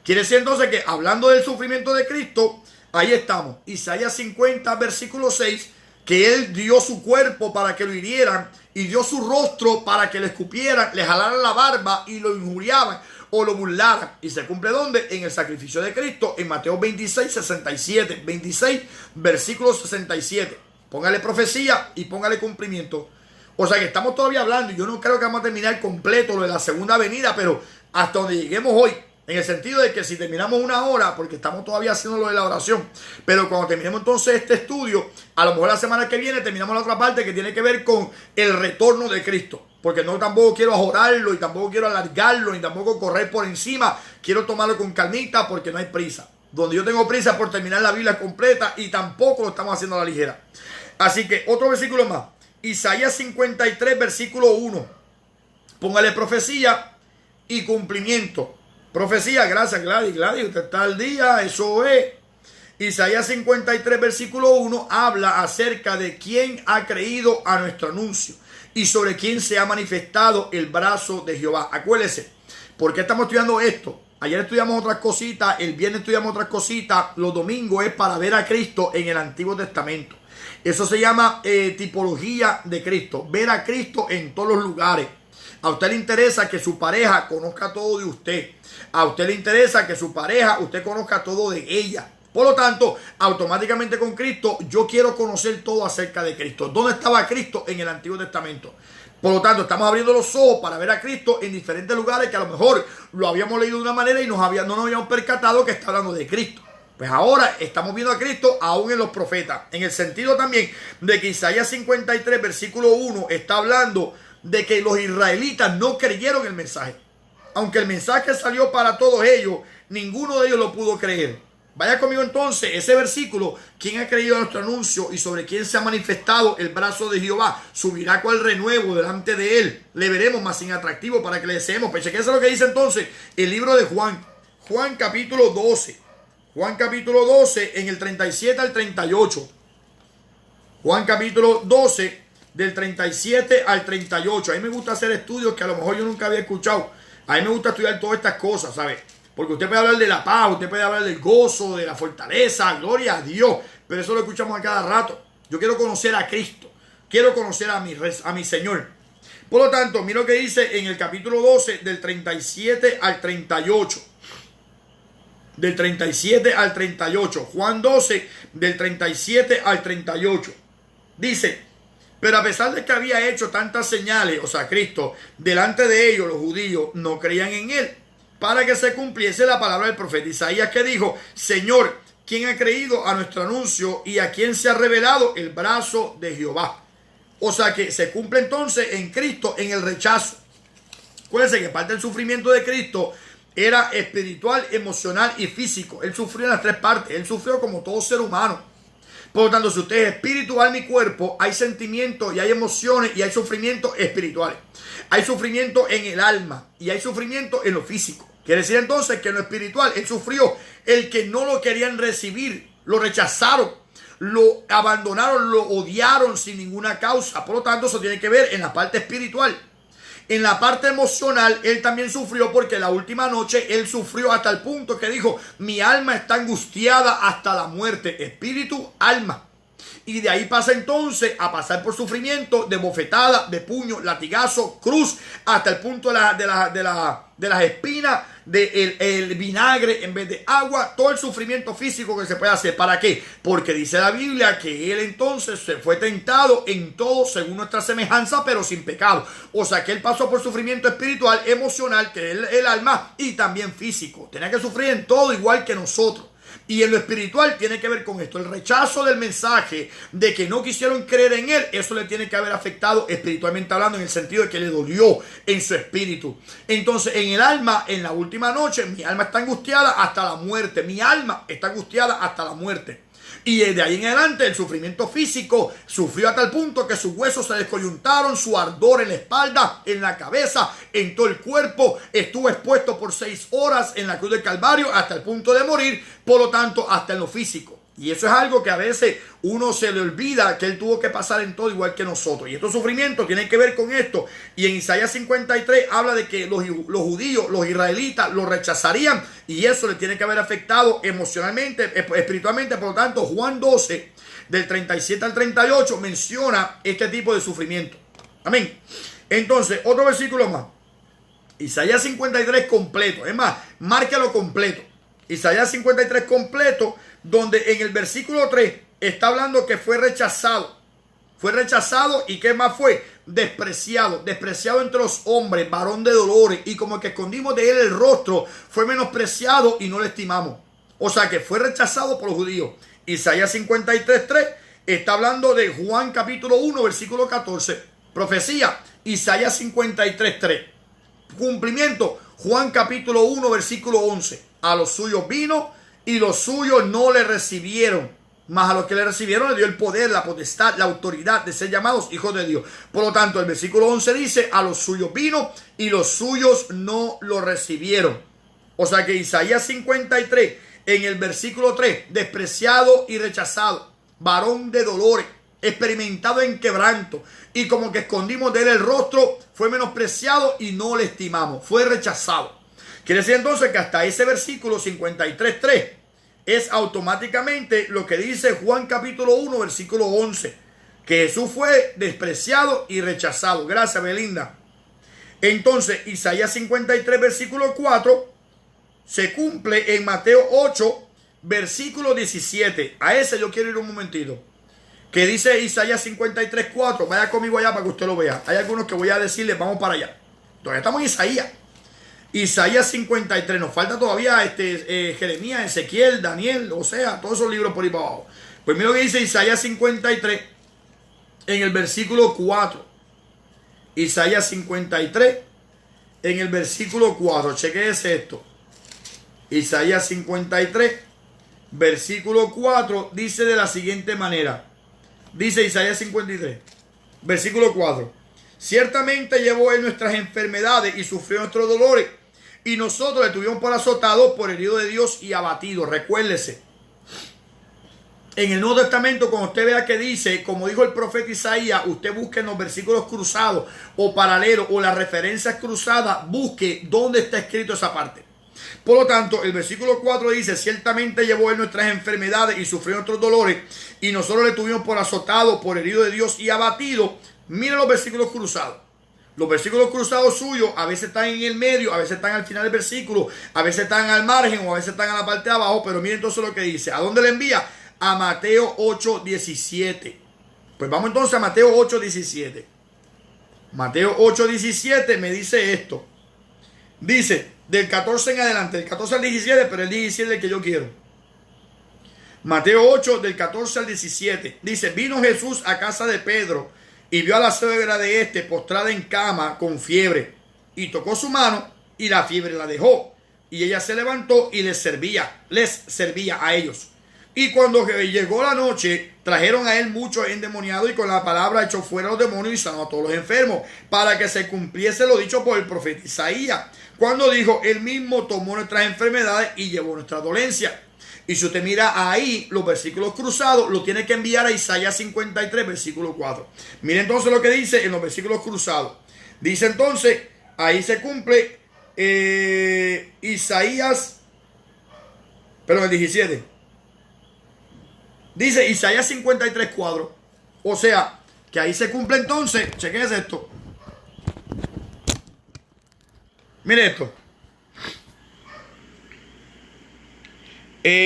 Quiere decir entonces que hablando del sufrimiento de Cristo, ahí estamos. Isaías 50, versículo 6, que él dio su cuerpo para que lo hirieran y dio su rostro para que le escupieran, le jalaran la barba y lo injuriaban o lo burlaran. Y se cumple ¿dónde? En el sacrificio de Cristo, en Mateo 26, 67. 26, versículo 67. Póngale profecía y póngale cumplimiento. O sea que estamos todavía hablando, y yo no creo que vamos a terminar completo lo de la segunda venida, pero hasta donde lleguemos hoy. En el sentido de que si terminamos una hora, porque estamos todavía haciendo lo de la oración, pero cuando terminemos entonces este estudio, a lo mejor la semana que viene terminamos la otra parte que tiene que ver con el retorno de Cristo. Porque no tampoco quiero ajorarlo y tampoco quiero alargarlo ni tampoco correr por encima. Quiero tomarlo con calmita porque no hay prisa. Donde yo tengo prisa por terminar la Biblia completa y tampoco lo estamos haciendo a la ligera. Así que otro versículo más. Isaías 53, versículo 1. Póngale profecía y cumplimiento. Profecía, gracias Gladys, usted está al día, eso es. Isaías 53, versículo 1, habla acerca de quién ha creído a nuestro anuncio y sobre quién se ha manifestado el brazo de Jehová. Acuérdese, ¿por qué estamos estudiando esto? Ayer estudiamos otras cositas, el viernes estudiamos otras cositas, los domingos es para ver a Cristo en el Antiguo Testamento. Eso se llama tipología de Cristo, ver a Cristo en todos los lugares. A usted le interesa que su pareja conozca todo de usted. A usted le interesa que su pareja, usted conozca todo de ella. Por lo tanto, automáticamente con Cristo, yo quiero conocer todo acerca de Cristo. ¿Dónde estaba Cristo en el Antiguo Testamento? Por lo tanto, estamos abriendo los ojos para ver a Cristo en diferentes lugares que a lo mejor lo habíamos leído de una manera y no nos habíamos percatado que está hablando de Cristo. Pues ahora estamos viendo a Cristo aún en los profetas. En el sentido también de que Isaías 53, versículo 1, está hablando de que los israelitas no creyeron el mensaje. Aunque el mensaje salió para todos ellos, ninguno de ellos lo pudo creer. Vaya conmigo entonces, ese versículo, ¿quién ha creído a nuestro anuncio y sobre quién se ha manifestado el brazo de Jehová? Subirá cual renuevo delante de él, le veremos más sin atractivo para que le deseemos. Pues chequense lo que dice entonces el libro de Juan, Juan capítulo 12, Juan capítulo 12 en el 37 al 38, Juan capítulo 12 del 37 al 38. A mí me gusta hacer estudios que a lo mejor yo nunca había escuchado. A mí me gusta estudiar todas estas cosas, ¿sabes? Porque usted puede hablar de la paz, usted puede hablar del gozo, de la fortaleza, gloria a Dios. Pero eso lo escuchamos a cada rato. Yo quiero conocer a Cristo. Quiero conocer a mi Señor. Por lo tanto, mira lo que dice en el capítulo 12 del 37 al 38. Del 37 al 38. Juan 12 del 37 al 38. Dice: pero a pesar de que había hecho tantas señales, o sea, Cristo, delante de ellos, los judíos no creían en él, para que se cumpliese la palabra del profeta Isaías, que dijo: Señor, ¿quién ha creído a nuestro anuncio y a quién se ha revelado el brazo de Jehová? O sea que se cumple entonces en Cristo en el rechazo. Acuérdense que parte del sufrimiento de Cristo era espiritual, emocional y físico. Él sufrió en las tres partes. Él sufrió como todo ser humano. Por lo tanto, si usted es espíritu, alma y cuerpo, hay sentimientos y hay emociones y hay sufrimientos espirituales. Hay sufrimiento en el alma y hay sufrimiento en lo físico. Quiere decir entonces que en lo espiritual él sufrió el que no lo querían recibir, lo rechazaron, lo abandonaron, lo odiaron sin ninguna causa. Por lo tanto, eso tiene que ver en la parte espiritual. En la parte emocional, él también sufrió porque la última noche él sufrió hasta el punto que dijo: mi alma está angustiada hasta la muerte, espíritu, alma. Y de ahí pasa entonces a pasar por sufrimiento de bofetada, de puño, latigazo, cruz, hasta el punto de las espinas, del vinagre en vez de agua, todo el sufrimiento físico que se puede hacer. ¿Para qué? Porque dice la Biblia que él entonces se fue tentado en todo según nuestra semejanza, pero sin pecado. O sea que él pasó por sufrimiento espiritual, emocional, que es el alma, y también físico. Tenía que sufrir en todo igual que nosotros. Y en lo espiritual tiene que ver con esto. El rechazo del mensaje de que no quisieron creer en él, eso le tiene que haber afectado espiritualmente hablando, en el sentido de que le dolió en su espíritu. Entonces en el alma, en la última noche, mi alma está angustiada hasta la muerte. Mi alma está angustiada hasta la muerte. Y de ahí en adelante el sufrimiento físico sufrió hasta el punto que sus huesos se descoyuntaron, su ardor en la espalda, en la cabeza, en todo el cuerpo. Estuvo expuesto por 6 horas en la cruz del Calvario hasta el punto de morir, por lo tanto hasta en lo físico. Y eso es algo que a veces uno se le olvida, que él tuvo que pasar en todo igual que nosotros. Y estos sufrimientos tienen que ver con esto. Y en Isaías 53 habla de que los judíos, los israelitas, lo rechazarían. Y eso le tiene que haber afectado emocionalmente, espiritualmente. Por lo tanto, Juan 12, del 37 al 38, menciona este tipo de sufrimiento. Amén. Entonces, otro versículo más. Isaías 53 completo. Es más, márcalo completo. Isaías 53 completo, donde en el versículo 3 está hablando que fue rechazado. Fue rechazado y ¿qué más fue? Despreciado. Despreciado entre los hombres, varón de dolores. Y como que escondimos de él el rostro, fue menospreciado y no le estimamos. O sea que fue rechazado por los judíos. Isaías 53:3 está hablando de Juan capítulo 1, versículo 14. Profecía, Isaías 53:3. Cumplimiento, Juan capítulo 1, versículo 11. A los suyos vino y los suyos no le recibieron. Mas a los que le recibieron le dio el poder, la potestad, la autoridad de ser llamados hijos de Dios. Por lo tanto, el versículo 11 dice: a los suyos vino y los suyos no lo recibieron. O sea que Isaías 53, en el versículo 3, despreciado y rechazado, varón de dolores, experimentado en quebranto, y como que escondimos de él el rostro, fue menospreciado y no le estimamos, fue rechazado. Quiere decir entonces que hasta ese versículo 53:3 es automáticamente lo que dice Juan capítulo 1, versículo 11. Que Jesús fue despreciado y rechazado. Gracias, Belinda. Entonces, Isaías 53, versículo 4, se cumple en Mateo 8, versículo 17. A ese yo quiero ir un momentito. Que dice Isaías 53, 4. Vaya conmigo allá para que usted lo vea. Hay algunos que voy a decirles, vamos para allá. Todavía estamos en Isaías. Isaías 53. Nos falta todavía Jeremías, Ezequiel, Daniel, o sea, todos esos libros por ahí para abajo. Pues mira lo que dice Isaías 53 en el versículo 4. Isaías 53 en el versículo 4. Chequéese esto. Isaías 53, versículo 4, dice de la siguiente manera. Dice Isaías 53, versículo 4. Ciertamente llevó él nuestras enfermedades y sufrió nuestros dolores, y nosotros le tuvimos por azotado, por herido de Dios y abatido. Recuérdese. En el Nuevo Testamento, cuando usted vea que dice, como dijo el profeta Isaías, usted busque en los versículos cruzados o paralelos o las referencias cruzadas, busque dónde está escrito esa parte. Por lo tanto, el versículo 4 dice, ciertamente llevó él nuestras enfermedades y sufrió nuestros dolores, y nosotros le tuvimos por azotado, por herido de Dios y abatido. Miren los versículos cruzados. Los versículos cruzados suyos a veces están en el medio, a veces están al final del versículo, a veces están al margen o a veces están a la parte de abajo. Pero miren entonces lo que dice. ¿A dónde le envía? A Mateo 8:17. Pues vamos entonces a Mateo 8:17. Mateo 8:17 me dice esto. Dice, del 14 en adelante, del 14 al 17, pero el 17 es el que yo quiero. Mateo 8, del 14 al 17. Dice, vino Jesús a casa de Pedro y vio a la suegra de este postrada en cama con fiebre. Y tocó su mano y la fiebre la dejó. Y ella se levantó y les servía a ellos. Y cuando llegó la noche, trajeron a él muchos endemoniados y con la palabra echó fuera los demonios y sanó a todos los enfermos, para que se cumpliese lo dicho por el profeta Isaías, cuando dijo, él mismo tomó nuestras enfermedades y llevó nuestras dolencias. Y si usted mira ahí los versículos cruzados, lo tiene que enviar a Isaías 53, versículo 4. Mire entonces lo que dice en los versículos cruzados. Dice entonces, ahí se cumple Isaías, pero el 17. Dice Isaías 53, 4. O sea, que ahí se cumple entonces. Chequense esto. Mire esto.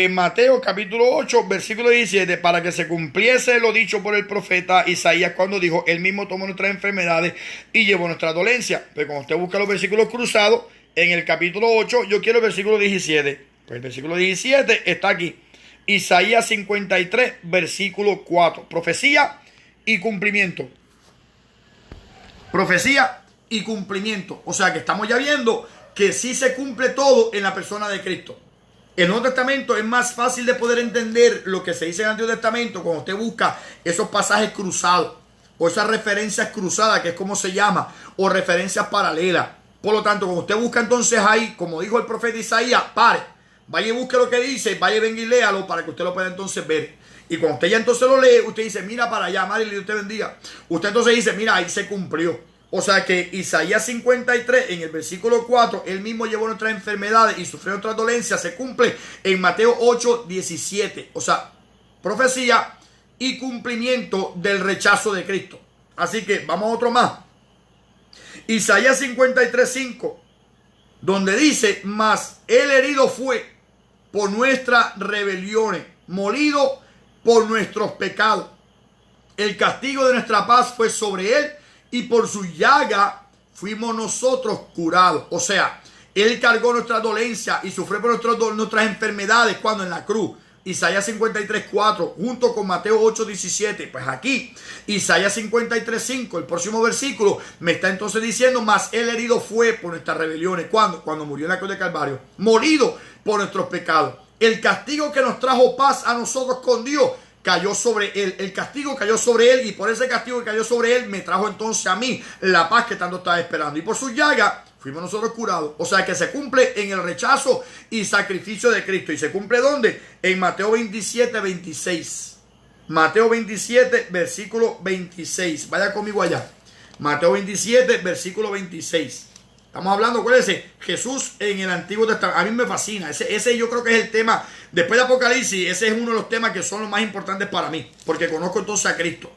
Mateo capítulo 8, versículo 17. Para que se cumpliese lo dicho por el profeta Isaías cuando dijo, él mismo tomó nuestras enfermedades y llevó nuestra dolencia. Pero cuando usted busca los versículos cruzados, en el capítulo 8, yo quiero el versículo 17. Pues el versículo 17 está aquí. Isaías 53, versículo 4. Profecía y cumplimiento. Profecía y cumplimiento. O sea que estamos ya viendo que sí se cumple todo en la persona de Cristo. El Nuevo Testamento es más fácil de poder entender lo que se dice en el Antiguo Testamento cuando usted busca esos pasajes cruzados o esas referencias cruzadas, que es como se llama, o referencias paralelas. Por lo tanto, cuando usted busca entonces ahí, como dijo el profeta Isaías, pare. Vaya y busque lo que dice, vaya y venga y léalo para que usted lo pueda entonces ver. Y cuando usted ya entonces lo lee, usted dice, mira para allá, Mari, Dios te bendiga. Usted entonces dice, mira, ahí se cumplió. O sea que Isaías 53, en el versículo 4, él mismo llevó nuestras enfermedades y sufrió nuestras dolencias, se cumple en Mateo 8, 17. O sea, profecía y cumplimiento del rechazo de Cristo. Así que vamos a otro más. Isaías 53, 5, donde dice, mas el herido fue por nuestras rebeliones, molido por nuestros pecados. El castigo de nuestra paz fue sobre él y por su llaga fuimos nosotros curados. O sea, él cargó nuestra dolencia y sufrió por nuestras enfermedades cuando en la cruz. Isaías 53, 4, junto con Mateo 8, 17. Pues aquí, Isaías 53, 5, el próximo versículo, me está entonces diciendo, mas el herido fue por nuestras rebeliones. ¿Cuándo? Cuando murió en la cruz de Calvario. Molido por nuestros pecados. El castigo que nos trajo paz a nosotros con Dios cayó sobre él. El castigo cayó sobre él y por ese castigo que cayó sobre él me trajo entonces a mí la paz que tanto estaba esperando. Y por su llaga fuimos nosotros curados. O sea que se cumple en el rechazo y sacrificio de Cristo. ¿Y se cumple dónde? En Mateo 27, 26. Mateo 27, versículo 26. Vaya conmigo allá. Mateo 27, versículo 26. Estamos hablando, acuérdense, Jesús en el Antiguo Testamento. A mí me fascina. Ese yo creo que es el tema. Después de Apocalipsis, ese es uno de los temas que son los más importantes para mí. Porque conozco entonces a Cristo.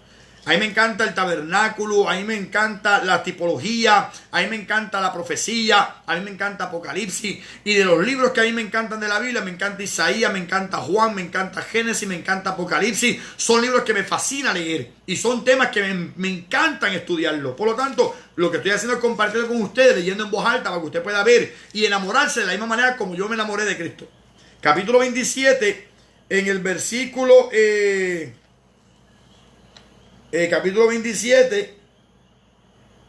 A mí me encanta el tabernáculo, a mí me encanta la tipología, a mí me encanta la profecía, a mí me encanta Apocalipsis. Y de los libros que a mí me encantan de la Biblia, me encanta Isaías, me encanta Juan, me encanta Génesis, me encanta Apocalipsis. Son libros que me fascina leer y son temas que me encantan estudiarlo. Por lo tanto, lo que estoy haciendo es compartirlo con ustedes, leyendo en voz alta para que usted pueda ver y enamorarse de la misma manera como yo me enamoré de Cristo. Capítulo 27, en el versículo... capítulo 27,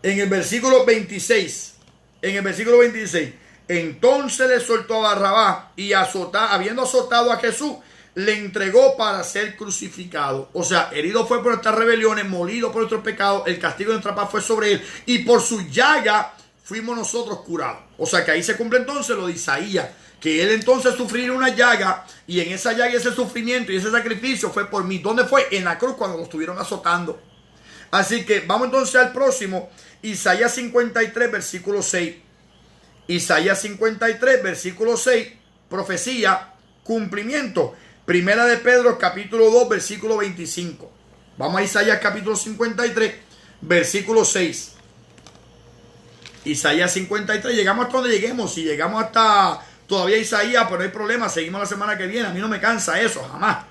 en el versículo 26. En el versículo 26. Entonces le soltó a Barrabás y habiendo azotado a Jesús, le entregó para ser crucificado. O sea, herido fue por nuestras rebeliones, molido por nuestros pecados, el castigo de nuestra paz fue sobre él, y por su llaga fuimos nosotros curados. O sea que ahí se cumple entonces lo de Isaías, que él entonces sufriría una llaga, y en esa llaga, ese sufrimiento y ese sacrificio fue por mí. ¿Dónde fue? En la cruz, cuando lo estuvieron azotando. Así que vamos entonces al próximo, Isaías 53, versículo 6. Isaías 53, versículo 6, profecía, cumplimiento. Primera de Pedro, capítulo 2, versículo 25. Vamos a Isaías capítulo 53, versículo 6. Isaías 53, llegamos hasta donde lleguemos. Si llegamos hasta todavía Isaías, pero no hay problema, seguimos la semana que viene. A mí no me cansa eso, jamás.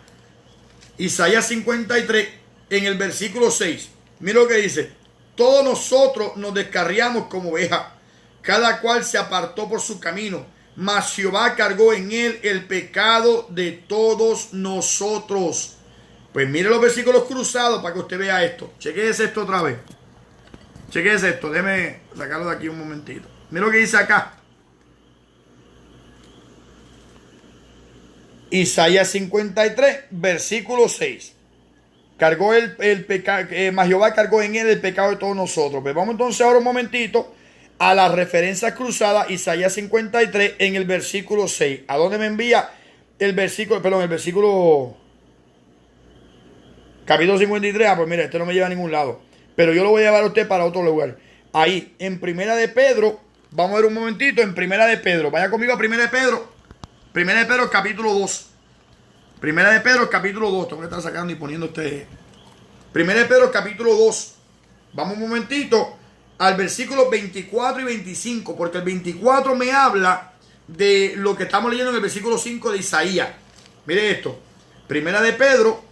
Isaías 53, en el versículo 6. Mira lo que dice. Todos nosotros nos descarriamos como ovejas, cada cual se apartó por su camino, mas Jehová cargó en él el pecado de todos nosotros. Pues mire los versículos cruzados para que usted vea esto. Chequéese esto otra vez. Chequéese esto. Déjeme sacarlo de aquí un momentito. Mira lo que dice acá. Isaías 53, versículo 6. Cargó el pecado, mas Jehová cargó en él el pecado de todos nosotros. Pues vamos entonces ahora un momentito a la referencia cruzada, Isaías 53, en el versículo 6. ¿A dónde me envía el versículo? Perdón, el versículo... Capítulo 53, pues mira, este no me lleva a ningún lado. Pero yo lo voy a llevar a usted para otro lugar. Ahí, en Primera de Pedro, vamos a ver un momentito, en Primera de Pedro. Vaya conmigo a Primera de Pedro. Primera de Pedro, capítulo 2. Primera de Pedro, capítulo 2. Tengo que estar sacando y poniendo este. Primera de Pedro, capítulo 2. Vamos un momentito al versículo 24 y 25. Porque el 24 me habla de lo que estamos leyendo en el versículo 5 de Isaías. Mire esto. Primera de Pedro.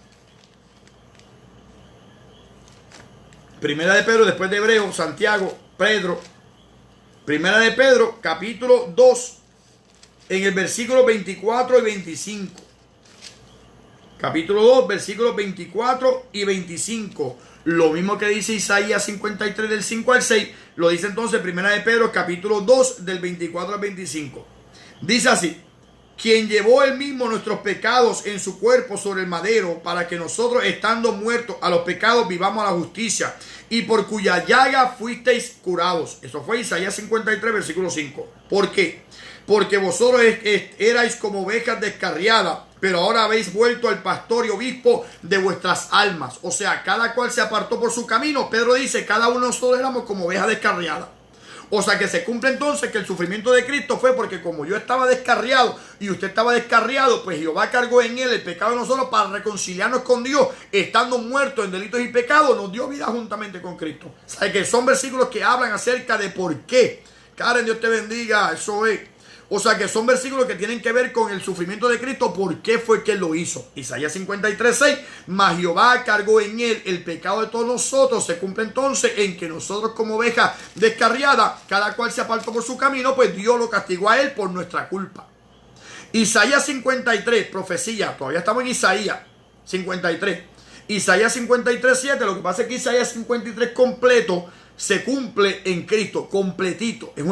Primera de Pedro, después de Hebreo, Santiago, Pedro. Primera de Pedro, capítulo 2. En el versículo 24 y 25. Capítulo 2, versículos 24 y 25. Lo mismo que dice Isaías 53 del 5 al 6, lo dice entonces Primera de Pedro, capítulo 2, del 24 al 25. Dice así: quien llevó él mismo nuestros pecados en su cuerpo sobre el madero, para que nosotros, estando muertos a los pecados, vivamos a la justicia, y por cuya llaga fuisteis curados. Eso fue Isaías 53, versículo 5. ¿Por qué? Porque vosotros erais como ovejas descarriadas, pero ahora habéis vuelto al pastor y obispo de vuestras almas. O sea, cada cual se apartó por su camino. Pedro dice, cada uno de nosotros éramos como ovejas descarriadas. O sea que se cumple entonces que el sufrimiento de Cristo fue porque como yo estaba descarriado y usted estaba descarriado, pues Jehová cargó en él el pecado de nosotros para reconciliarnos con Dios, estando muertos en delitos y pecados, nos dio vida juntamente con Cristo. O sea que son versículos que hablan acerca de por qué. Karen, Dios te bendiga, eso es. O sea que son versículos que tienen que ver con el sufrimiento de Cristo, por qué fue que él lo hizo. Isaías 53, 6, mas Jehová cargó en él el pecado de todos nosotros. Se cumple entonces en que nosotros como ovejas descarriadas, cada cual se apartó por su camino, pues Dios lo castigó a él por nuestra culpa. Isaías 53, profecía, todavía estamos en Isaías 53. Isaías 53, 7, lo que pasa es que Isaías 53 completo se cumple en Cristo, completito. Es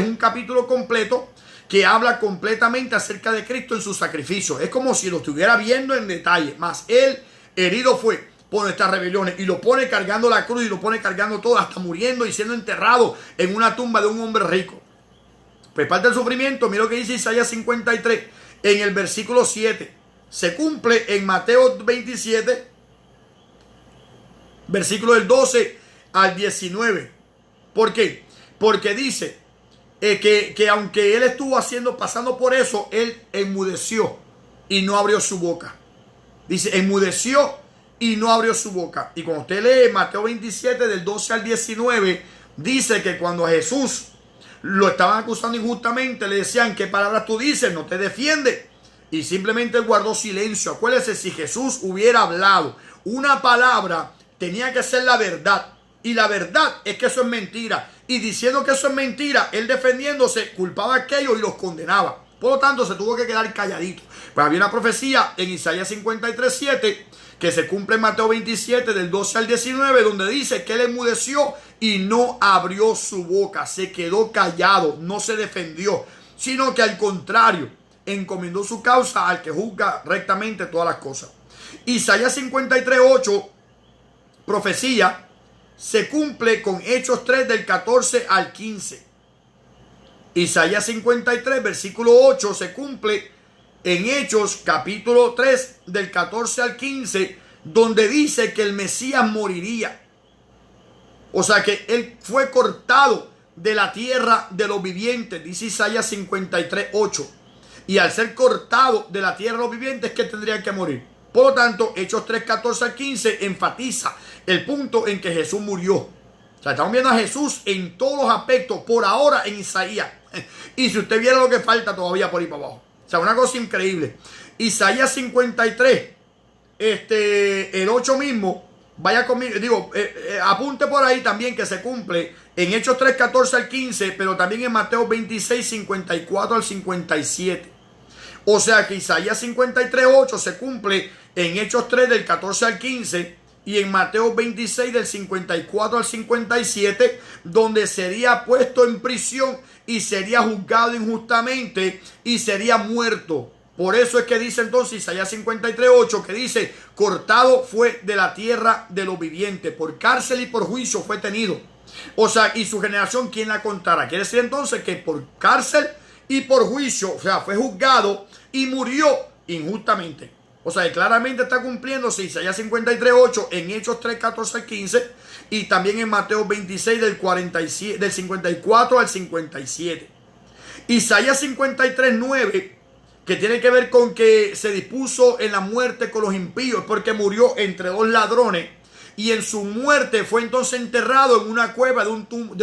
un capítulo completo que habla completamente acerca de Cristo en su sacrificio. Es como si lo estuviera viendo en detalle. Mas él herido fue por nuestras rebeliones y lo pone cargando la cruz y lo pone cargando todo, hasta muriendo y siendo enterrado en una tumba de un hombre rico. Pues parte del sufrimiento, mira lo que dice Isaías 53 en el versículo 7. Se cumple en Mateo 27, versículo del 12 al 19. ¿Por qué? Porque dice, que aunque él estuvo pasando por eso, él enmudeció y no abrió su boca. Dice, enmudeció y no abrió su boca. Y cuando usted lee Mateo 27 del 12 al 19, dice que cuando a Jesús lo estaban acusando injustamente, le decían, ¿qué palabras tú dices? No te defiendes. Y simplemente él guardó silencio. Acuérdese, si Jesús hubiera hablado una palabra, tenía que ser la verdad. Y la verdad es que eso es mentira. Y diciendo que eso es mentira, él defendiéndose, culpaba a aquellos y los condenaba. Por lo tanto, se tuvo que quedar calladito. Pues había una profecía en Isaías 53:7 que se cumple en Mateo 27 del 12 al 19, donde dice que él enmudeció y no abrió su boca. Se quedó callado, no se defendió, sino que al contrario, encomendó su causa al que juzga rectamente todas las cosas. Isaías 53:8, profecía, se cumple con Hechos 3 del 14 al 15. Isaías 53, versículo 8, se cumple en Hechos capítulo 3 del 14 al 15, donde dice que el Mesías moriría. O sea que él fue cortado de la tierra de los vivientes, dice Isaías 53, 8. Y al ser cortado de la tierra de los vivientes, que tendrían que morir. Por lo tanto, Hechos 3, 14 al 15 enfatiza el punto en que Jesús murió. O sea, estamos viendo a Jesús en todos los aspectos, por ahora en Isaías. Y si usted viera lo que falta todavía por ahí para abajo. O sea, una cosa increíble. Isaías 53, el 8 mismo, vaya conmigo, digo, apunte por ahí también que se cumple en Hechos 3, 14 al 15, pero también en Mateo 26, 54 al 57. O sea que Isaías 53, 8 se cumple en Hechos 3 del 14 al 15 y en Mateo 26 del 54 al 57, donde sería puesto en prisión y sería juzgado injustamente y sería muerto. Por eso es que dice entonces Isaías 53, 8, que dice, cortado fue de la tierra de los vivientes, por cárcel y por juicio fue tenido. O sea, y su generación, ¿quién la contará? Quiere decir entonces que por cárcel y por juicio, o sea, fue juzgado y murió injustamente. O sea, que claramente está cumpliéndose Isaías 53, 8 en Hechos 3, 14 al 15 y también en Mateo 26 del 54 al 57. Isaías 53, 9, que tiene que ver con que se dispuso en la muerte con los impíos porque murió entre dos ladrones y en su muerte fue entonces enterrado en una cueva de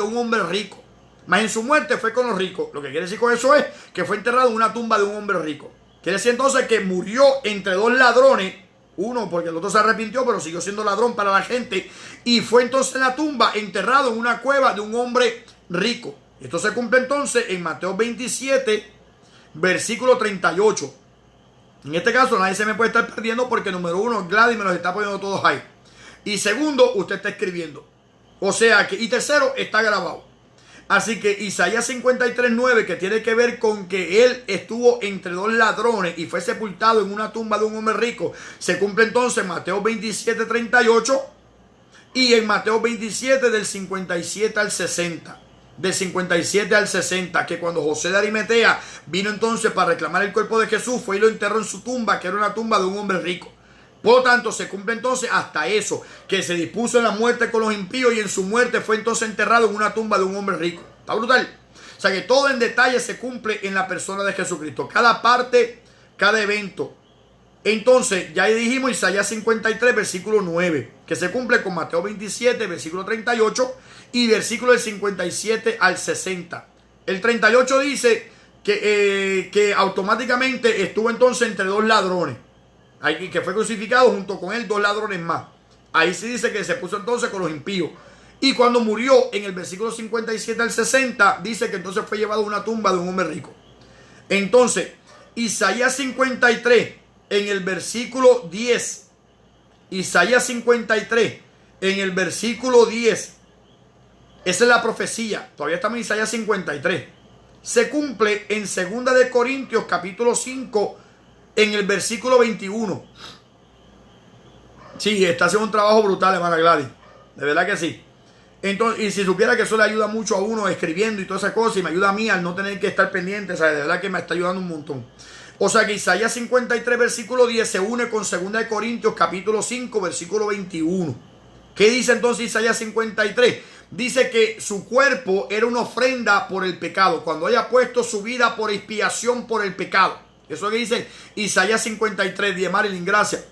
un hombre rico. Mas en su muerte fue con los ricos. Lo que quiere decir con eso es que fue enterrado en una tumba de un hombre rico. Quiere decir entonces que murió entre dos ladrones. Uno porque el otro se arrepintió, pero siguió siendo ladrón para la gente. Y fue entonces en la tumba enterrado en una cueva de un hombre rico. Esto se cumple entonces en Mateo 27, versículo 38. En este caso nadie se me puede estar perdiendo porque número uno, Gladys me los está poniendo todos ahí. Y segundo, usted está escribiendo. O sea que, y tercero, está grabado. Así que Isaías 53, 9, que tiene que ver con que él estuvo entre dos ladrones y fue sepultado en una tumba de un hombre rico, se cumple entonces en Mateo 27, 38 y en Mateo 27 del 57 al 60. Del 57 al 60, que cuando José de Arimatea vino entonces para reclamar el cuerpo de Jesús, fue y lo enterró en su tumba, que era una tumba de un hombre rico. Por lo tanto, se cumple entonces hasta eso, que se dispuso en la muerte con los impíos y en su muerte fue entonces enterrado en una tumba de un hombre rico. ¿Está brutal? O sea que todo en detalle se cumple en la persona de Jesucristo. Cada parte, cada evento. Entonces, ya dijimos Isaías 53, versículo 9, que se cumple con Mateo 27, versículo 38 y versículo del 57 al 60. El 38 dice que automáticamente estuvo entonces entre dos ladrones. Que fue crucificado junto con él dos ladrones más. Ahí se dice que se puso entonces con los impíos. Y cuando murió en el versículo 57 al 60, dice que entonces fue llevado a una tumba de un hombre rico. Entonces, Isaías 53 en el versículo 10. Isaías 53 en el versículo 10. Esa es la profecía. Todavía estamos en Isaías 53. Se cumple en 2 de Corintios capítulo 5 en el versículo 21. Sí, está haciendo un trabajo brutal, hermana Gladys. De verdad que sí. Entonces, y si supiera que eso le ayuda mucho a uno escribiendo y todas esas cosas, y me ayuda a mí al no tener que estar pendiente, o sea, de verdad que me está ayudando un montón. O sea que Isaías 53, versículo 10 se une con 2 de Corintios capítulo 5, versículo 21. ¿Qué dice entonces Isaías 53? dice que su cuerpo era una ofrenda por el pecado, cuando haya puesto su vida por expiación por el pecado. Eso es lo que dice Isaías 53:10, Marilyn, gracias.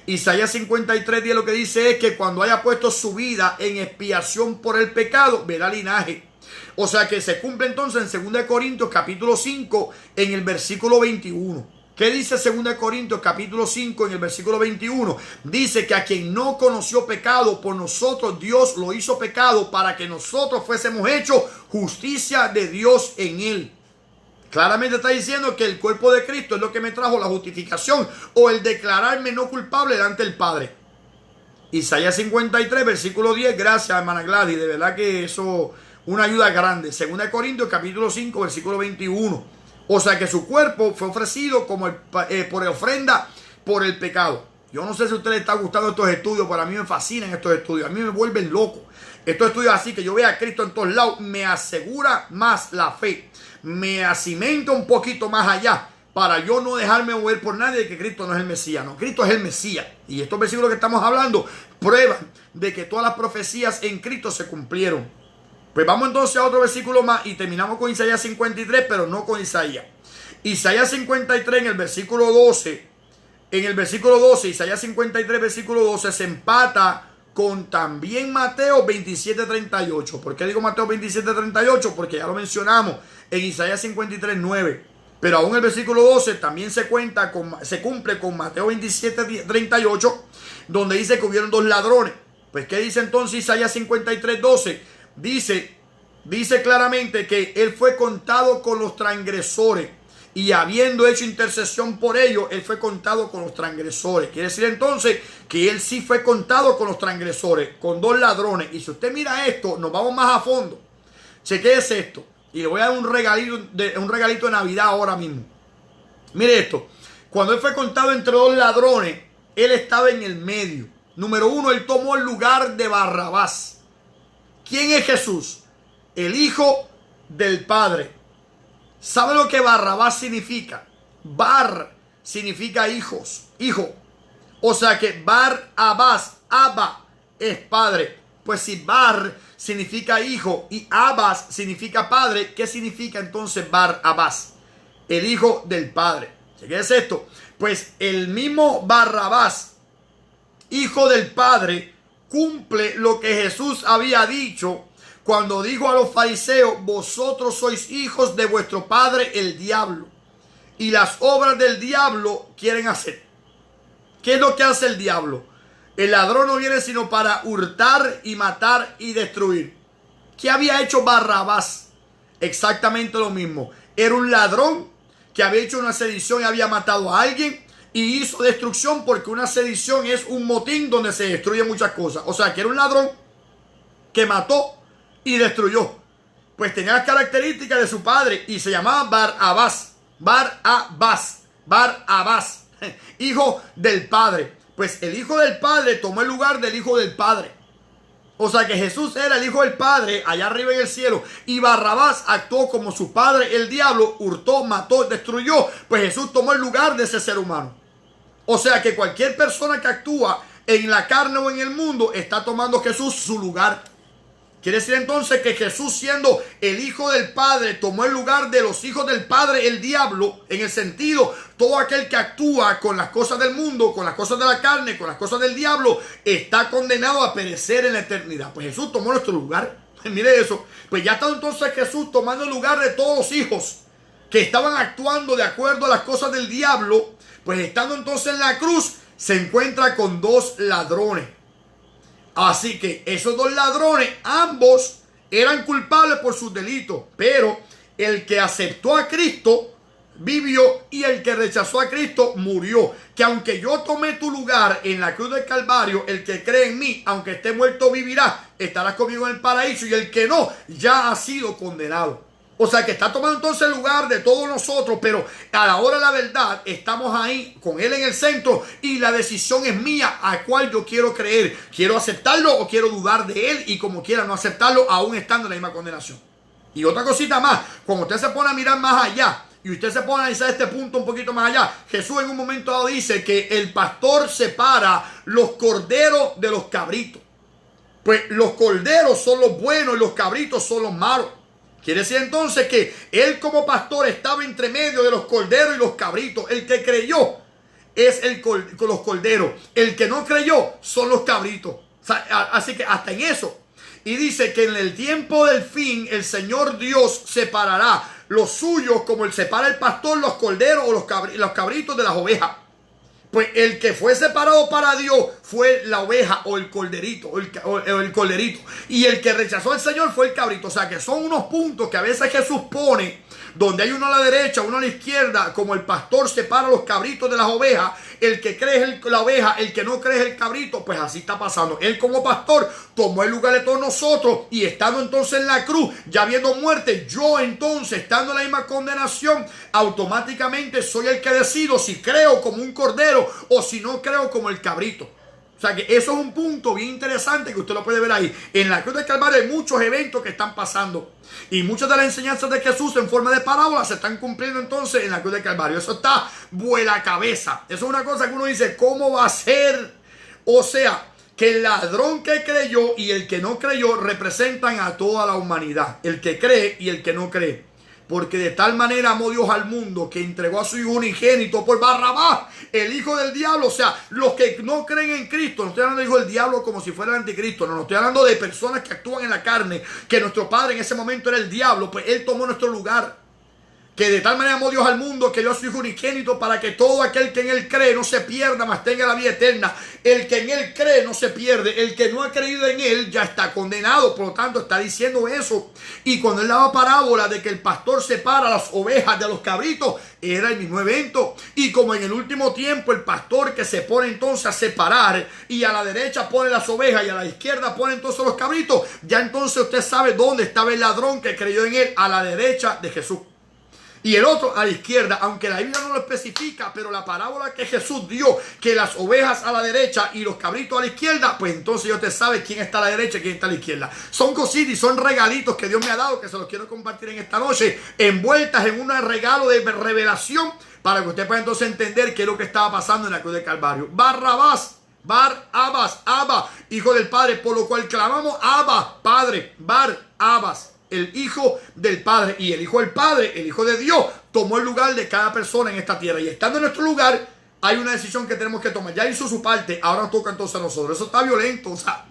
Isaías 53:10 lo que dice es que cuando haya puesto su vida en expiación por el pecado, verá linaje. O sea que se cumple entonces en 2 Corintios capítulo 5 en el versículo 21. ¿Qué dice 2 Corintios capítulo 5 en el versículo 21? Dice que a quien no conoció pecado, por nosotros Dios lo hizo pecado para que nosotros fuésemos hechos justicia de Dios en él. Claramente está diciendo que el cuerpo de Cristo es lo que me trajo la justificación o el declararme no culpable delante del Padre. Isaías 53, versículo 10. Gracias, hermana Gladys. De verdad que eso una ayuda grande. 2 Corintios capítulo 5, versículo 21. O sea que su cuerpo fue ofrecido como por ofrenda por el pecado. Yo no sé si a usted le está gustando estos estudios, pero a mí me fascinan estos estudios. A mí me vuelven loco. Estos estudios así que yo vea a Cristo en todos lados me asegura más la fe. Me acimenta un poquito más allá para yo no dejarme mover por nadie de que Cristo no es el Mesías. No, Cristo es el Mesías. Y estos versículos que estamos hablando prueban de que todas las profecías en Cristo se cumplieron. Pues vamos entonces a otro versículo más y terminamos con Isaías 53, pero no con Isaías. Isaías 53 en el versículo 12. En el versículo 12, Isaías 53, versículo 12, se empata con también Mateo 27:38. ¿Por qué digo Mateo 27:38? Porque ya lo mencionamos en Isaías 53, 9. Pero aún el versículo 12 también se cumple con Mateo 27:38, donde dice que hubieron dos ladrones. Pues ¿qué dice entonces Isaías 53, 12? Dice claramente que él fue contado con los transgresores. Y habiendo hecho intercesión por ellos, él fue contado con los transgresores. Quiere decir entonces que él sí fue contado con los transgresores, con dos ladrones. Y si usted mira esto, nos vamos más a fondo. Chequéese esto. Y le voy a dar un regalito de Navidad ahora mismo. Mire esto. Cuando él fue contado entre dos ladrones, él estaba en el medio. Número uno, él tomó el lugar de Barrabás. ¿Quién es Jesús? El Hijo del Padre. ¿Sabe lo que Barrabás significa? Bar significa hijos, hijo. O sea que Barrabás, Abba, es padre. Pues si Bar significa hijo y Abbas significa padre, ¿qué significa entonces Barrabás? El hijo del padre. ¿Qué es esto? Pues el mismo Barrabás, hijo del padre, cumple lo que Jesús había dicho cuando dijo a los fariseos: vosotros sois hijos de vuestro padre el diablo, y las obras del diablo quieren hacer. ¿Qué es lo que hace el diablo? El ladrón no viene sino para hurtar y matar y destruir. ¿Qué había hecho Barrabás? Exactamente lo mismo. Era un ladrón que había hecho una sedición y había matado a alguien y hizo destrucción, porque una sedición es un motín donde se destruyen muchas cosas. O sea que era un ladrón que mató y destruyó. Pues tenía las características de su padre y se llamaba Barrabás. Barrabás, hijo del padre. Pues el hijo del padre tomó el lugar del hijo del padre. O sea que Jesús era el hijo del padre allá arriba en el cielo, y Barrabás actuó como su padre el diablo, hurtó, mató, destruyó. Pues Jesús tomó el lugar de ese ser humano. O sea que cualquier persona que actúa en la carne o en el mundo está tomando Jesús su lugar. Quiere decir entonces que Jesús, siendo el hijo del Padre, tomó el lugar de los hijos del Padre, el diablo, en el sentido, todo aquel que actúa con las cosas del mundo, con las cosas de la carne, con las cosas del diablo, está condenado a perecer en la eternidad. Pues Jesús tomó nuestro lugar. Mire eso. Pues ya está entonces Jesús tomando el lugar de todos los hijos que estaban actuando de acuerdo a las cosas del diablo. Pues estando entonces en la cruz, se encuentra con dos ladrones. Así que esos dos ladrones, ambos eran culpables por sus delitos, pero el que aceptó a Cristo vivió y el que rechazó a Cristo murió. Que aunque yo tomé tu lugar en la cruz del Calvario, el que cree en mí, aunque esté muerto, vivirá, estará conmigo en el paraíso, y el que no, ya ha sido condenado. O sea que está tomando entonces el lugar de todos nosotros, pero a la hora de la verdad estamos ahí con Él en el centro y la decisión es mía a cuál yo quiero creer. ¿Quiero aceptarlo o quiero dudar de Él? Y como quiera no aceptarlo, aún estando en la misma condenación. Y otra cosita más, cuando usted se pone a mirar más allá y usted se pone a analizar este punto un poquito más allá, Jesús en un momento dado dice que el pastor separa los corderos de los cabritos. pues los corderos son los buenos y los cabritos son los malos. Quiere decir entonces que él como pastor estaba entre medio de los corderos y los cabritos. El que creyó es los corderos. El que no creyó son los cabritos. O sea, así que hasta en eso. Y dice que en el tiempo del fin el Señor Dios separará los suyos como él separa el pastor, los corderos o los cabritos de las ovejas. Pues el que fue separado para Dios fue la oveja o el corderito, el corderito. Y el que rechazó al Señor fue el cabrito. O sea que son unos puntos que a veces Jesús pone, donde hay uno a la derecha, uno a la izquierda, como el pastor separa los cabritos de las ovejas. El que cree es la oveja, el que no cree es el cabrito. Pues así está pasando. Él como pastor tomó el lugar de todos nosotros, y estando entonces en la cruz, ya habiendo muerte, yo entonces estando en la misma condenación, automáticamente soy el que decido si creo como un cordero o si no creo como el cabrito. O sea que eso es un punto bien interesante que usted lo puede ver ahí. En la cruz del Calvario hay muchos eventos que están pasando, y muchas de las enseñanzas de Jesús en forma de parábola se están cumpliendo entonces en la cruz del Calvario. Eso está vuela cabeza. Eso es una cosa que uno dice, ¿cómo va a ser? O sea, que el ladrón que creyó y el que no creyó representan a toda la humanidad. El que cree y el que no cree. Porque de tal manera amó Dios al mundo que entregó a su Hijo unigénito por Barrabás, el hijo del diablo. O sea, los que no creen en Cristo, no estoy hablando del hijo del diablo como si fuera el anticristo, no estoy hablando de personas que actúan en la carne, que nuestro padre en ese momento era el diablo, pues él tomó nuestro lugar. Que de tal manera amó Dios al mundo que dio a su Hijo unigénito para que todo aquel que en él cree no se pierda, mas tenga la vida eterna. El que en él cree no se pierde. El que no ha creído en él ya está condenado. Por lo tanto, está diciendo eso. Y cuando él daba parábola de que el pastor separa las ovejas de los cabritos, era el mismo evento. Y como en el último tiempo el pastor que se pone entonces a separar, y a la derecha pone las ovejas y a la izquierda pone entonces los cabritos, ya entonces usted sabe dónde estaba el ladrón que creyó en él, a la derecha de Jesús. Y el otro a la izquierda, aunque la Biblia no lo especifica, pero la parábola que Jesús dio, que las ovejas a la derecha y los cabritos a la izquierda, pues entonces ya usted sabe quién está a la derecha y quién está a la izquierda. Son cositas y son regalitos que Dios me ha dado, que se los quiero compartir en esta noche, envueltas en un regalo de revelación, para que usted pueda entonces entender qué es lo que estaba pasando en la cruz del Calvario. Barrabás, Bar-Abas, Abba, hijo del Padre, por lo cual clamamos Abba, Padre, Bar-Abas. El Hijo del Padre, y el Hijo del Padre, el Hijo de Dios, tomó el lugar de cada persona en esta tierra. Y estando en nuestro lugar, hay una decisión que tenemos que tomar. Ya hizo su parte, ahora nos toca entonces a nosotros. Eso está violento. O sea,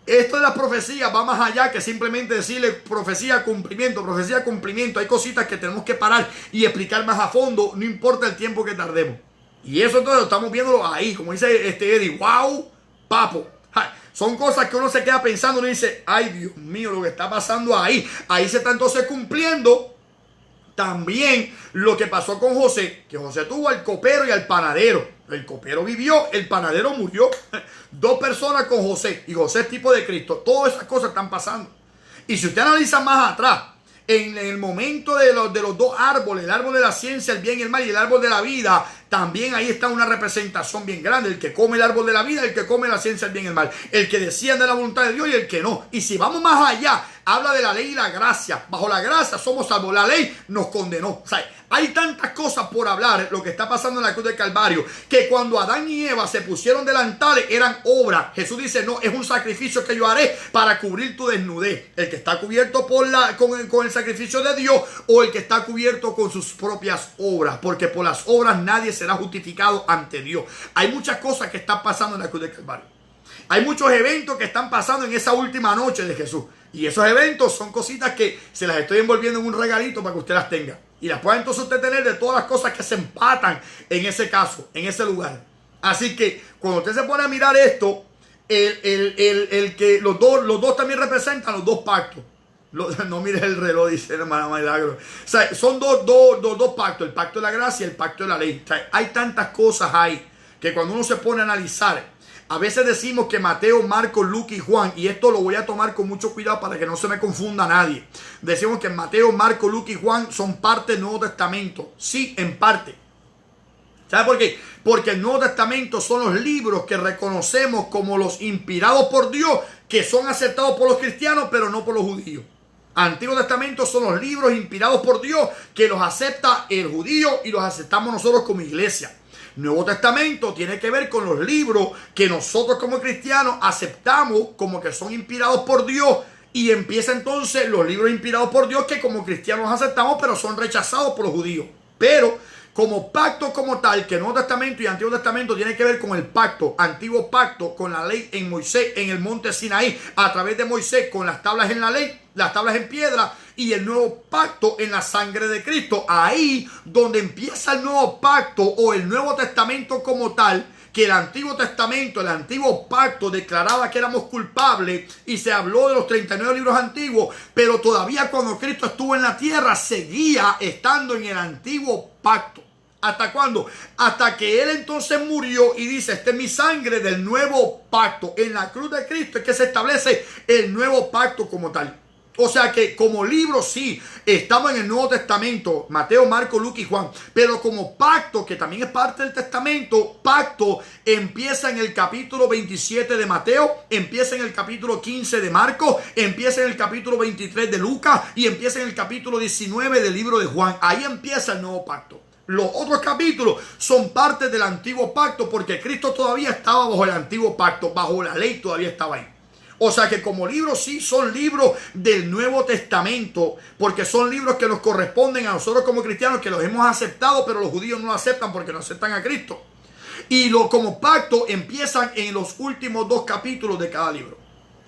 esto de las profecías va más allá que simplemente decirle profecía, cumplimiento, profecía, cumplimiento. Hay cositas que tenemos que parar y explicar más a fondo, no importa el tiempo que tardemos. Y eso entonces lo estamos viéndolo ahí, como dice Eddie, wow, papo. Son cosas que uno se queda pensando y uno dice, ay Dios mío, lo que está pasando ahí. Ahí se está entonces cumpliendo también lo que pasó con José, que José tuvo al copero y al panadero. El copero vivió, el panadero murió. Dos personas con José, y José es tipo de Cristo. Todas esas cosas están pasando. Y si usted analiza más atrás, en el momento de los dos árboles, el árbol de la ciencia, el bien y el mal, y el árbol de la vida, también ahí está una representación bien grande. El que come el árbol de la vida, el que come la ciencia, el bien y el mal, el que desciende de la voluntad de Dios y el que no. Y si vamos más allá, habla de la ley y la gracia. Bajo la gracia somos salvos. La ley nos condenó. O sea, hay tantas cosas por hablar, lo que está pasando en la cruz del Calvario, que cuando Adán y Eva se pusieron delantales, eran obras. Jesús dice, no, es un sacrificio que yo haré para cubrir tu desnudez. El que está cubierto con el sacrificio de Dios, o el que está cubierto con sus propias obras, porque por las obras nadie será justificado ante Dios. Hay muchas cosas que están pasando en la cruz del Calvario. Hay muchos eventos que están pasando en esa última noche de Jesús. Y esos eventos son cositas que se las estoy envolviendo en un regalito para que usted las tenga. Y las pueda entonces usted tener de todas las cosas que se empatan en ese caso, en ese lugar. Así que cuando usted se pone a mirar esto, los dos también representan los dos pactos. No mires el reloj, dice la hermana Milagro. O sea, son dos pactos, el pacto de la gracia y el pacto de la ley. O sea, hay tantas cosas ahí que cuando uno se pone a analizar, a veces decimos que Mateo, Marcos, Lucas y Juan, y esto lo voy a tomar con mucho cuidado para que no se me confunda nadie. Decimos que Mateo, Marcos, Lucas y Juan son parte del Nuevo Testamento. Sí, en parte. ¿Sabe por qué? Porque el Nuevo Testamento son los libros que reconocemos como los inspirados por Dios, que son aceptados por los cristianos, pero no por los judíos. Antiguo Testamento son los libros inspirados por Dios, que los acepta el judío y los aceptamos nosotros como iglesia. Nuevo Testamento tiene que ver con los libros que nosotros como cristianos aceptamos como que son inspirados por Dios. Y empieza entonces los libros inspirados por Dios que como cristianos aceptamos, pero son rechazados por los judíos. Pero como pacto como tal, que el Nuevo Testamento y el Antiguo Testamento tiene que ver con el pacto, antiguo pacto con la ley en Moisés, en el monte Sinaí, a través de Moisés, con las tablas en la ley, las tablas en piedra, y el nuevo pacto en la sangre de Cristo. Ahí donde empieza el nuevo pacto o el Nuevo Testamento como tal, que el Antiguo Testamento, el antiguo pacto declaraba que éramos culpables y se habló de los 39 libros antiguos, pero todavía cuando Cristo estuvo en la tierra seguía estando en el antiguo pacto. ¿Hasta cuándo? Hasta que Él entonces murió y dice, esta es mi sangre del nuevo pacto. En la cruz de Cristo es que se establece el nuevo pacto como tal. O sea que como libro sí, estamos en el Nuevo Testamento, Mateo, Marcos, Lucas y Juan. Pero como pacto, que también es parte del Testamento, pacto empieza en el capítulo 27 de Mateo, empieza en el capítulo 15 de Marcos, empieza en el capítulo 23 de Lucas y empieza en el capítulo 19 del libro de Juan. Ahí empieza el nuevo pacto. Los otros capítulos son parte del antiguo pacto porque Cristo todavía estaba bajo el antiguo pacto, bajo la ley todavía estaba ahí. O sea que como libros sí son libros del Nuevo Testamento, porque son libros que nos corresponden a nosotros como cristianos, que los hemos aceptado, pero los judíos no lo aceptan porque no aceptan a Cristo. Y como pacto empiezan en los últimos 2 capítulos de cada libro.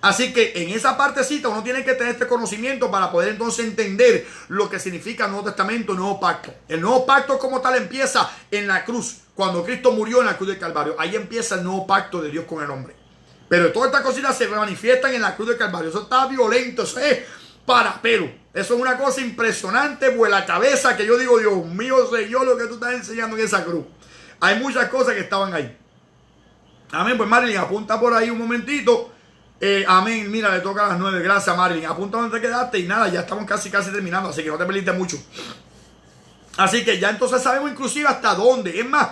Así que en esa partecita uno tiene que tener este conocimiento para poder entonces entender lo que significa el Nuevo Testamento, el Nuevo Pacto. El Nuevo Pacto como tal empieza en la cruz, cuando Cristo murió en la cruz del Calvario. Ahí empieza el Nuevo Pacto de Dios con el hombre. Pero todas estas cositas se manifiestan en la cruz del Calvario. Eso está violento, eso es para pelo. Eso es una cosa impresionante, vuela cabeza, que yo digo, Dios mío, Señor, lo que tú estás enseñando en esa cruz. Hay muchas cosas que estaban ahí. Amén, pues Marilyn, apunta por ahí un momentito. Amén, mira, le toca a las 9. Gracias, Marilyn. Apunta donde te quedaste y nada, ya estamos casi terminando, así que no te perdiste mucho. Así que ya entonces sabemos inclusive hasta dónde. Es más,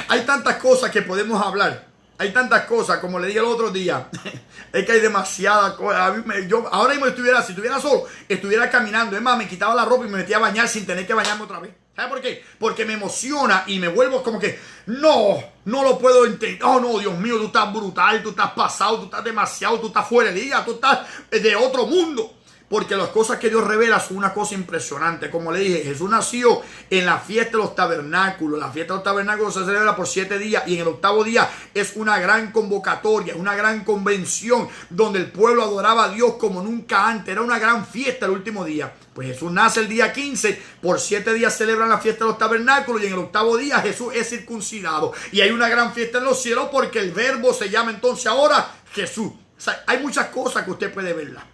hay tantas cosas que podemos hablar. Hay tantas cosas, como le dije el otro día, es que hay demasiadas cosas. Yo ahora mismo si estuviera solo, estuviera caminando. Es más, me quitaba la ropa y me metía a bañar sin tener que bañarme otra vez. ¿Sabes por qué? Porque me emociona y me vuelvo como que, no lo puedo entender. Oh, no, Dios mío, tú estás brutal, tú estás pasado, tú estás demasiado, tú estás fuera de liga, tú estás de otro mundo. Porque las cosas que Dios revela son una cosa impresionante. Como le dije, Jesús nació en la fiesta de los tabernáculos. La fiesta de los tabernáculos se celebra por 7 días. Y en el 8º día es una gran convocatoria, una gran convención donde el pueblo adoraba a Dios como nunca antes. Era una gran fiesta el último día. Pues Jesús nace el día 15. Por 7 días celebran la fiesta de los tabernáculos. Y en el 8º día Jesús es circuncidado. Y hay una gran fiesta en los cielos porque el verbo se llama entonces ahora Jesús. O sea, hay muchas cosas que usted puede verla.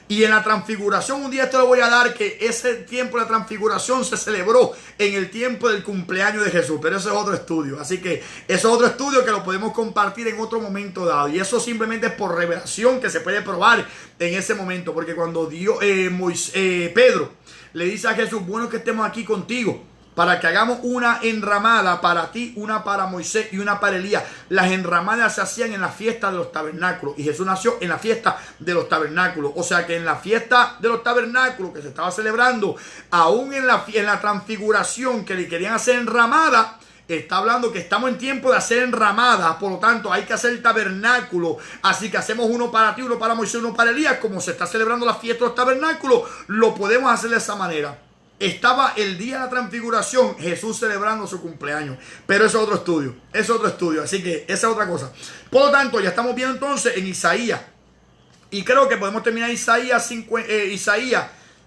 Y en la transfiguración, un día te lo voy a dar, que ese tiempo de la transfiguración se celebró en el tiempo del cumpleaños de Jesús. Pero eso es otro estudio. Así que eso es otro estudio que lo podemos compartir en otro momento dado. Y eso simplemente es por revelación que se puede probar en ese momento. Porque cuando Pedro le dice a Jesús, bueno que estemos aquí contigo, para que hagamos una enramada para ti, una para Moisés y una para Elías. Las enramadas se hacían en la fiesta de los tabernáculos. Y Jesús nació en la fiesta de los tabernáculos. O sea que en la fiesta de los tabernáculos que se estaba celebrando, aún en la transfiguración que le querían hacer enramada, está hablando que estamos en tiempo de hacer enramadas. Por lo tanto, hay que hacer el tabernáculo. Así que hacemos uno para ti, uno para Moisés, uno para Elías. Como se está celebrando la fiesta de los tabernáculos, lo podemos hacer de esa manera. Estaba el día de la transfiguración, Jesús celebrando su cumpleaños. Pero eso es otro estudio. Es otro estudio. Así que esa es otra cosa. Por lo tanto, ya estamos viendo entonces en Isaías. Y creo que podemos terminar Isaías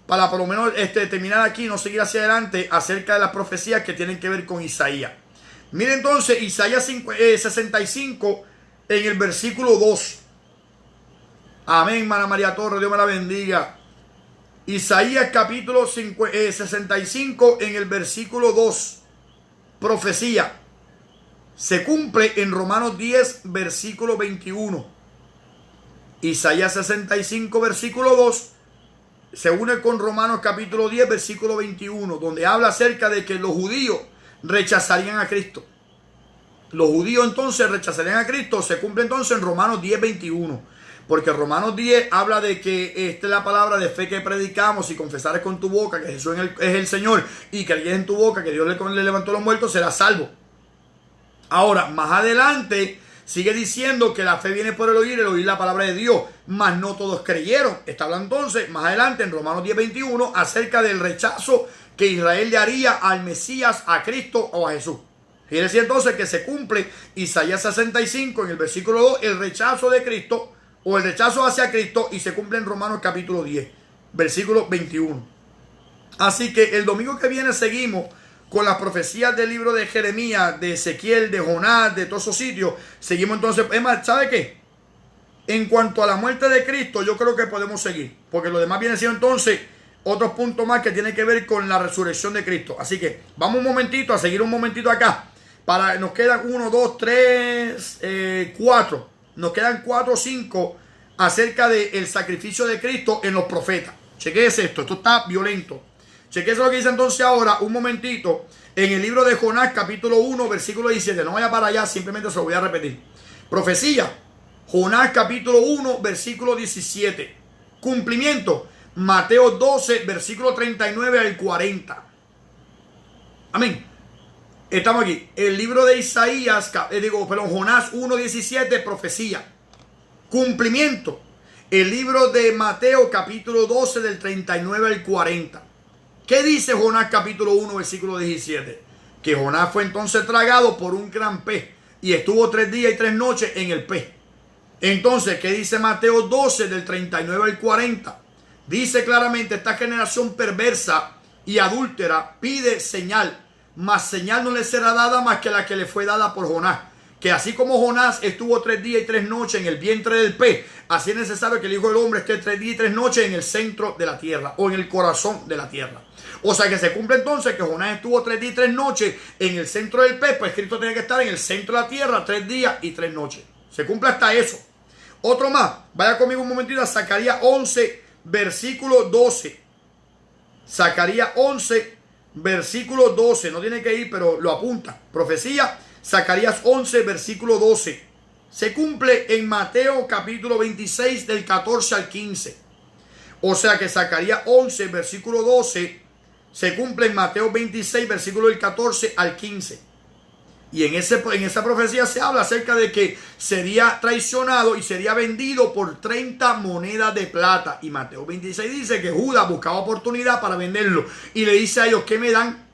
para por lo menos terminar aquí y no seguir hacia adelante acerca de las profecías que tienen que ver con Isaías. Mire entonces Isaías 65 en el versículo 2. Amén, hermana María Torres, Dios me la bendiga. Isaías capítulo 65 en el versículo 2. Profecía. Se cumple en Romanos 10 versículo 21. Isaías 65 versículo 2 se une con Romanos capítulo 10 versículo 21, donde habla acerca de que los judíos rechazarían a Cristo. Los judíos entonces rechazarían a Cristo. Se cumple entonces en Romanos 10 21. Porque Romanos 10 habla de que esta es la palabra de fe que predicamos: si confesares con tu boca que Jesús es el Señor y creyeres en tu boca que Dios le levantó a los muertos, serás salvo. Ahora, más adelante sigue diciendo que la fe viene por el oír la palabra de Dios, mas no todos creyeron. Está hablando entonces más adelante en Romanos 10:21 acerca del rechazo que Israel le haría al Mesías, a Cristo o a Jesús. Quiere decir entonces que se cumple Isaías 65 en el versículo 2, el rechazo de Cristo o el rechazo hacia Cristo, y se cumple en Romanos capítulo 10, versículo 21. Así que el domingo que viene seguimos con las profecías del libro de Jeremías, de Ezequiel, de Jonás, de todos esos sitios. Seguimos entonces. Es más, ¿sabe qué? En cuanto a la muerte de Cristo, yo creo que podemos seguir, porque lo demás viene siendo entonces otros puntos más que tienen que ver con la resurrección de Cristo. Así que vamos un momentito a seguir un momentito acá. Nos quedan 1, 2, 3, 4. Nos quedan 4 o 5 acerca del sacrificio de Cristo en los profetas. Chequéese esto está violento. Chequéese lo que dice entonces ahora, un momentito, en el libro de Jonás, capítulo 1, versículo 17. No vaya para allá, simplemente se lo voy a repetir. Profecía, Jonás, capítulo 1, versículo 17. Cumplimiento, Mateo 12, versículo 39 al 40. Amén. Estamos aquí. El libro de Isaías, Jonás 1, 17, profecía. Cumplimiento. El libro de Mateo, capítulo 12, del 39 al 40. ¿Qué dice Jonás capítulo 1, versículo 17? Que Jonás fue entonces tragado por un gran pez y estuvo 3 días y 3 noches en el pez. Entonces, ¿qué dice Mateo 12, del 39 al 40? Dice claramente: esta generación perversa y adúltera pide señal, mas señal no le será dada más que la que le fue dada por Jonás. Que así como Jonás estuvo 3 días y 3 noches en el vientre del pez, así es necesario que el Hijo del Hombre esté 3 días y 3 noches en el centro de la tierra, o en el corazón de la tierra. O sea que se cumple entonces que Jonás estuvo 3 días y 3 noches en el centro del pez, pues Cristo tiene que estar en el centro de la tierra 3 días y 3 noches. Se cumple hasta eso. Otro más, vaya conmigo un momentito a Zacarías 11, versículo 12. Zacarías 11, versículo 12. No tiene que ir, pero lo apunta. Profecía, Zacarías 11, versículo 12. Se cumple en Mateo capítulo 26, del 14 al 15. O sea que Zacarías 11, versículo 12, se cumple en Mateo 26, versículo del 14 al 15. Y en esa profecía se habla acerca de que sería traicionado y sería vendido por 30 monedas de plata. Y Mateo 26 dice que Judas buscaba oportunidad para venderlo. Y le dice a ellos: ¿qué me dan?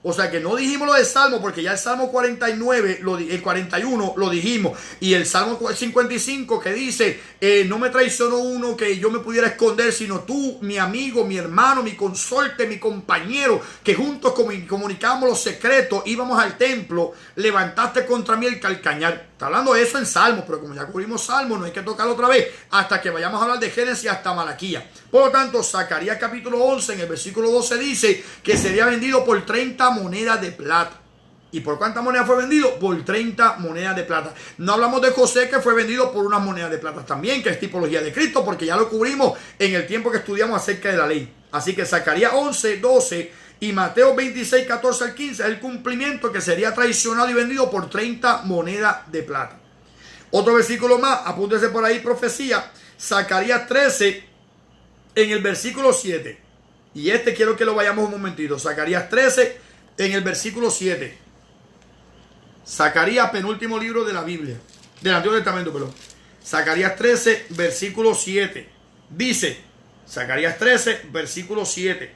O sea que no dijimos lo del Salmo, porque ya el Salmo 49, el 41 lo dijimos. Y el Salmo 55 que dice: no me traicionó uno que yo me pudiera esconder, sino tú, mi amigo, mi hermano, mi consorte, mi compañero, que juntos comunicábamos los secretos, íbamos al templo, levantaste contra mí el calcañar. Está hablando de eso en Salmos, pero como ya cubrimos Salmos, no hay que tocarlo otra vez hasta que vayamos a hablar de Génesis hasta Malaquías. Por lo tanto, Zacarías capítulo 11, en el versículo 12 dice que sería vendido por 30 monedas de plata. ¿Y por cuántas monedas fue vendido? Por 30 monedas de plata. No hablamos de José, que fue vendido por unas monedas de plata también, que es tipología de Cristo, porque ya lo cubrimos en el tiempo que estudiamos acerca de la ley. Así que Zacarías 11, 12 y Mateo 26, 14 al 15 es el cumplimiento, que sería traicionado y vendido por 30 monedas de plata. Otro versículo más, apúntese por ahí, profecía, Zacarías 13, en el versículo 7. Y quiero que lo vayamos un momentito. Zacarías 13, en el versículo 7. Zacarías, penúltimo libro de la Biblia, del Antiguo Testamento, perdón. Zacarías 13, versículo 7. Dice, Zacarías 13, versículo 7.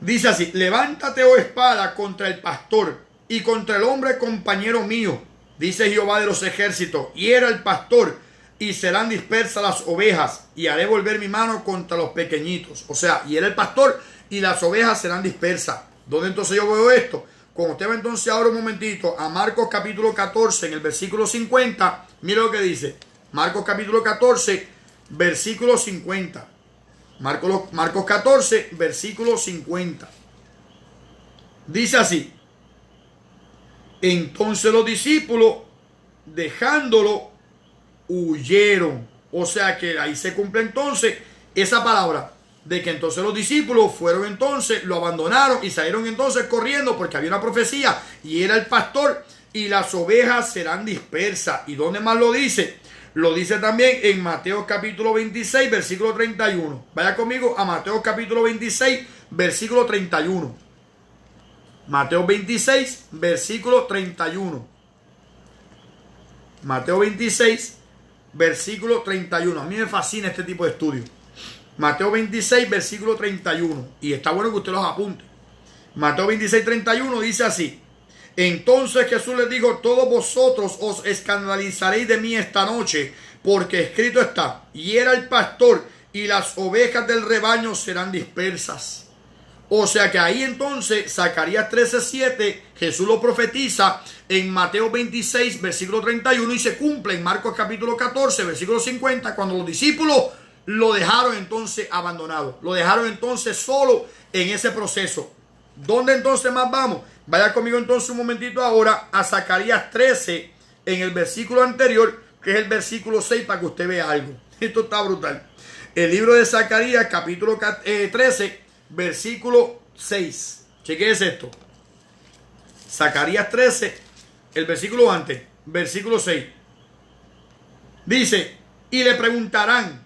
Dice así: levántate, oh espada, contra el pastor y contra el hombre compañero mío, dice Jehová de los ejércitos. Hiera el pastor y serán dispersas las ovejas, y haré volver mi mano contra los pequeñitos. O sea, hiera el pastor y las ovejas serán dispersas. ¿Dónde entonces yo veo esto? Cuando usted va entonces ahora un momentito a Marcos capítulo 14, en el versículo 50, mire lo que dice. Marcos capítulo 14, versículo 50. Marcos 14, versículo 50. Dice así: entonces los discípulos, dejándolo, huyeron. O sea que ahí se cumple entonces esa palabra de que entonces los discípulos fueron entonces, lo abandonaron y salieron entonces corriendo, porque había una profecía y era el pastor y las ovejas serán dispersas. ¿Y dónde más lo dice? Lo dice también en Mateo capítulo 26, versículo 31. Vaya conmigo a Mateo capítulo 26, versículo 31. Mateo 26, versículo 31. Mateo 26, versículo 31. A mí me fascina este tipo de estudio. Mateo 26, versículo 31. Y está bueno que usted los apunte. Mateo 26, 31 dice así. Entonces Jesús les dijo, todos vosotros os escandalizaréis de mí esta noche, porque escrito está, hiera el pastor y las ovejas del rebaño serán dispersas. O sea que ahí entonces, Zacarías 13:7, Jesús lo profetiza en Mateo 26, versículo 31, y se cumple en Marcos capítulo 14, versículo 50, cuando los discípulos lo dejaron entonces abandonado, lo dejaron entonces solo en ese proceso. ¿Dónde entonces más vamos? Vaya conmigo entonces un momentito ahora a Zacarías 13 en el versículo anterior, que es el versículo 6, para que usted vea algo. Esto está brutal. El libro de Zacarías capítulo 13, versículo 6. Chequéese esto. Zacarías 13, el versículo antes, versículo 6. Dice, y le preguntarán,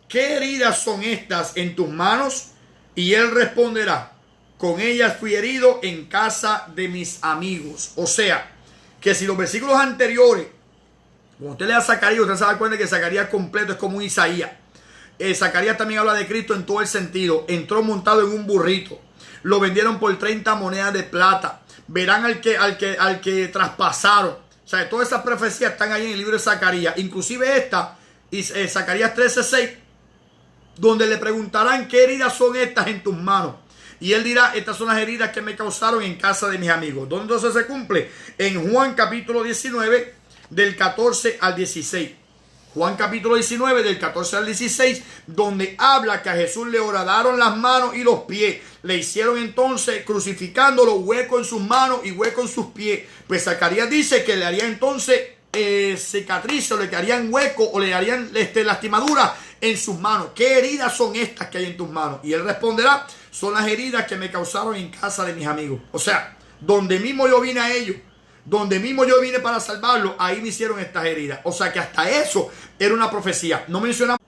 ¿qué heridas son estas en tus manos? Y él responderá, con ellas fui herido en casa de mis amigos. O sea, que si los versículos anteriores, cuando usted lea Zacarías, usted se da cuenta que Zacarías completo es como un Isaías. Zacarías también habla de Cristo en todo el sentido. Entró montado en un burrito. Lo vendieron por 30 monedas de plata. Verán al que traspasaron. O sea, todas esas profecías están ahí en el libro de Zacarías. Inclusive esta, Zacarías 13:6, donde le preguntarán, ¿qué heridas son estas en tus manos? Y él dirá, estas son las heridas que me causaron en casa de mis amigos. ¿Dónde entonces se cumple? En Juan capítulo 19, del 14 al 16. Juan capítulo 19, del 14 al 16, donde habla que a Jesús le horadaron las manos y los pies. Le hicieron entonces, crucificándolo, hueco en sus manos y hueco en sus pies. Pues Zacarías dice que le haría entonces cicatrices, o le harían hueco, o le harían lastimaduras en sus manos. ¿Qué heridas son estas que hay en tus manos? Y él responderá, son las heridas que me causaron en casa de mis amigos. O sea, donde mismo yo vine a ellos, donde mismo yo vine para salvarlos, ahí me hicieron estas heridas. O sea que hasta eso era una profecía. No mencionamos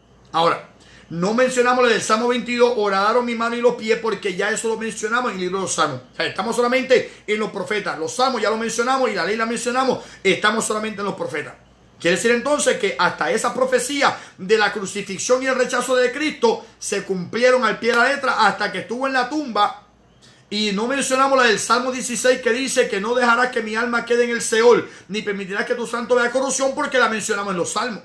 lo del Salmo 22, horadaron mi mano y los pies, porque ya eso lo mencionamos en el libro de los Salmos. O sea, estamos solamente en los profetas. Los Salmos ya lo mencionamos y la ley la mencionamos. Estamos solamente en los profetas. Quiere decir entonces que hasta esa profecía de la crucifixión y el rechazo de Cristo se cumplieron al pie de la letra hasta que estuvo en la tumba. Y no mencionamos la del Salmo 16, que dice que no dejarás que mi alma quede en el Seol, ni permitirás que tu santo vea corrupción, porque la mencionamos en los Salmos.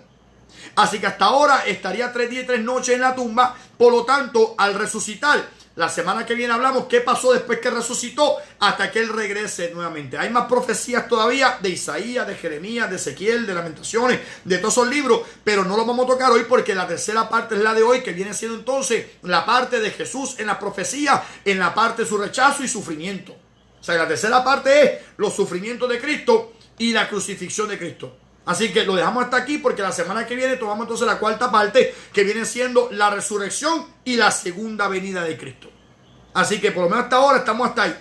Así que hasta ahora estaría 3 días y 3 noches en la tumba. Por lo tanto, al resucitar, la semana que viene hablamos qué pasó después que resucitó hasta que él regrese nuevamente. Hay más profecías todavía de Isaías, de Jeremías, de Ezequiel, de Lamentaciones, de todos esos libros, pero no los vamos a tocar hoy porque la tercera parte es la de hoy, que viene siendo entonces la parte de Jesús en la profecía, en la parte de su rechazo y sufrimiento. O sea, la tercera parte es los sufrimientos de Cristo y la crucifixión de Cristo. Así que lo dejamos hasta aquí porque la semana que viene tomamos entonces la cuarta parte, que viene siendo la resurrección y la segunda venida de Cristo. Así que por lo menos hasta ahora estamos hasta ahí.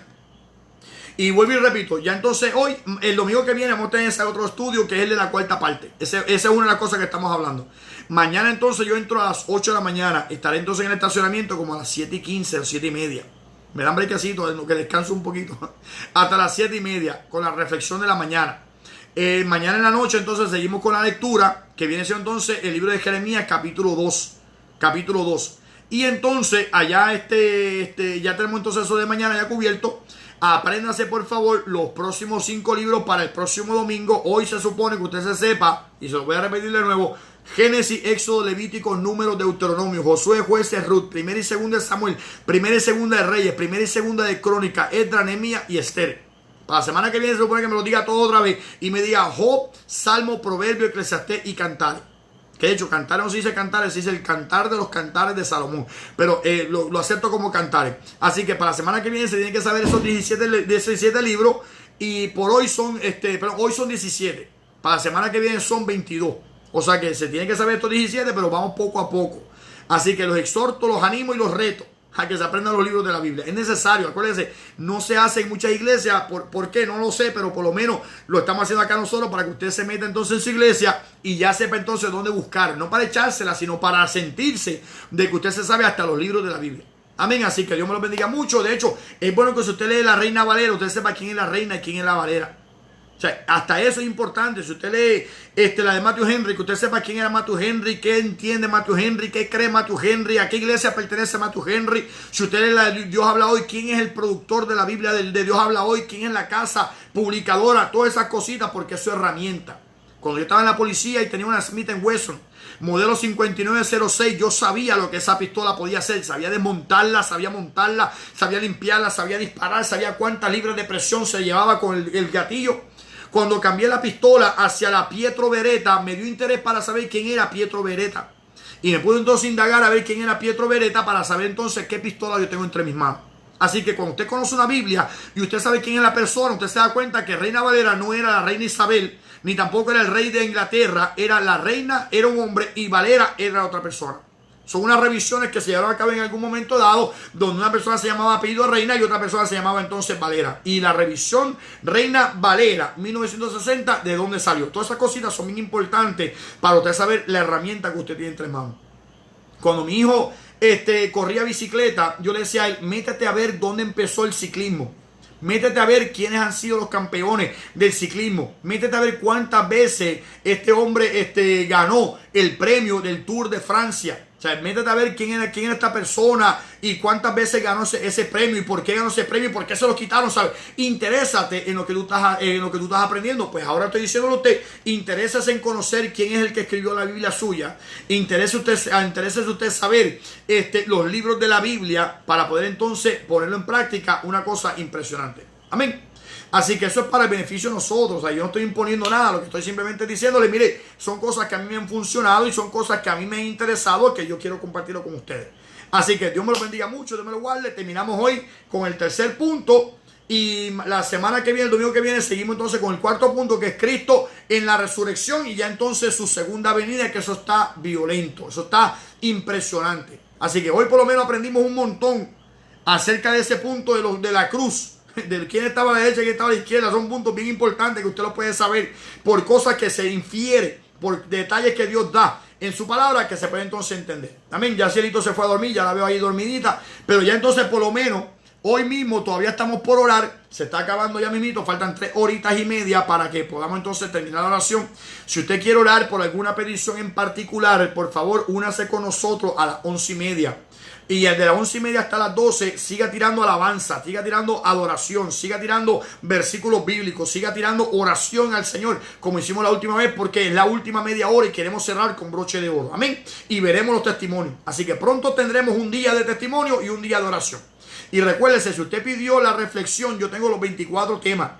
Y vuelvo y repito, ya entonces hoy, el domingo que viene vamos a tener ese otro estudio que es el de la cuarta parte. Esa es una de las cosas que estamos hablando. Mañana entonces yo entro a las 8 de la mañana. Estaré entonces en el estacionamiento como a las 7:15 o 7:30. Me dan brequecito, que descanso un poquito. Hasta las 7:30 con la reflexión de la mañana. Mañana en la noche entonces seguimos con la lectura, que viene siendo entonces el libro de Jeremías capítulo 2. Capítulo 2. Y entonces allá ya tenemos entonces eso de mañana ya cubierto. Apréndase por favor los próximos 5 libros para el próximo domingo. Hoy se supone que usted se sepa, y se lo voy a repetir de nuevo: Génesis, Éxodo, Levítico, Números, Deuteronomio, Josué, Jueces, Ruth, primera y segunda de Samuel, primera y segunda de Reyes, primera y segunda de Crónica, Esdras, Nehemías y Esther. Para la semana que viene se supone que me lo diga todo otra vez y me diga Job, Salmo, Proverbio, Eclesiastés y Cantares. Que de hecho, Cantares no se dice Cantares, se dice el Cantar de los Cantares de Salomón. Pero lo acepto como Cantares. Así que para la semana que viene se tienen que saber esos 17 libros. Y por hoy son, hoy son 17. Para la semana que viene son 22. O sea que se tienen que saber estos 17, pero vamos poco a poco. Así que los exhorto, los animo y los reto a que se aprendan los libros de la Biblia. Es necesario, acuérdense, no se hace en muchas iglesias. ¿Por qué? No lo sé, pero por lo menos lo estamos haciendo acá nosotros para que usted se meta entonces en su iglesia y ya sepa entonces dónde buscar. No para echársela, sino para sentirse de que usted se sabe hasta los libros de la Biblia. Amén, así que Dios me lo bendiga mucho. De hecho, es bueno que si usted lee la Reina Valera, usted sepa quién es la reina y quién es la Valera. O sea, hasta eso es importante. Si usted lee la de Matthew Henry, que usted sepa quién era Matthew Henry, qué entiende Matthew Henry, qué cree Matthew Henry, a qué iglesia pertenece Matthew Henry. Si usted lee la de Dios habla hoy, quién es el productor de la Biblia de Dios habla hoy, quién es la casa publicadora, todas esas cositas, porque eso es herramienta. Cuando yo estaba en la policía y tenía una Smith & Wesson modelo 5906, yo sabía lo que esa pistola podía hacer. Sabía desmontarla, sabía montarla, sabía limpiarla, sabía disparar, sabía cuántas libras de presión se llevaba con el gatillo. Cuando cambié la pistola hacia la Pietro Beretta, me dio interés para saber quién era Pietro Beretta. Y me pude entonces indagar a ver quién era Pietro Beretta para saber entonces qué pistola yo tengo entre mis manos. Así que cuando usted conoce una Biblia y usted sabe quién es la persona, usted se da cuenta que Reina Valera no era la reina Isabel, ni tampoco era el rey de Inglaterra. Era la reina, era un hombre, y Valera era otra persona. Son unas revisiones que se llevaron a cabo en algún momento dado, donde una persona se llamaba apellido Reina y otra persona se llamaba entonces Valera. Y la revisión Reina Valera 1960, ¿de dónde salió? Todas esas cositas son bien importantes para usted saber la herramienta que usted tiene entre manos. Cuando mi hijo corría bicicleta, yo le decía a él, métete a ver dónde empezó el ciclismo. Métete a ver quiénes han sido los campeones del ciclismo. Métete a ver cuántas veces este hombre ganó el premio del Tour de Francia. O sea, métete a ver quién era esta persona y cuántas veces ganó ese premio y por qué ganó ese premio y por qué se lo quitaron, ¿sabes? Interésate en lo que tú estás aprendiendo. Pues ahora estoy diciéndole a usted, interésese en conocer quién es el que escribió la Biblia suya. Interésese usted saber los libros de la Biblia para poder entonces ponerlo en práctica, una cosa impresionante. Amén. Así que eso es para el beneficio de nosotros. O sea, yo no estoy imponiendo nada, lo que estoy simplemente diciéndole, mire, son cosas que a mí me han funcionado y son cosas que a mí me han interesado, que yo quiero compartirlo con ustedes. Así que Dios me lo bendiga mucho, Dios me lo guarde. Terminamos hoy con el tercer punto y la semana que viene, el domingo que viene, seguimos entonces con el cuarto punto, que es Cristo en la resurrección y ya entonces su segunda venida, que eso está violento, eso está impresionante. Así que hoy por lo menos aprendimos un montón acerca de ese punto de la cruz. De quién estaba a la derecha y quién estaba a la izquierda. Son puntos bien importantes que usted lo puede saber por cosas que se infiere, por detalles que Dios da en su palabra, que se puede entonces entender. Amén. Ya Cielito se fue a dormir, ya la veo ahí dormidita, pero ya entonces por lo menos hoy mismo todavía estamos por orar. Se está acabando ya mismito, faltan 3 horitas y media para que podamos entonces terminar la oración. Si usted quiere orar por alguna petición en particular, por favor, únase con nosotros a las 11:30. Y el de las 11:30 hasta las 12, siga tirando alabanza, siga tirando adoración, siga tirando versículos bíblicos, siga tirando oración al Señor, como hicimos la última vez, porque es la última media hora y queremos cerrar con broche de oro. Amén. Y veremos los testimonios. Así que pronto tendremos un día de testimonio y un día de oración. Y recuérdese, si usted pidió la reflexión, yo tengo los 24 temas.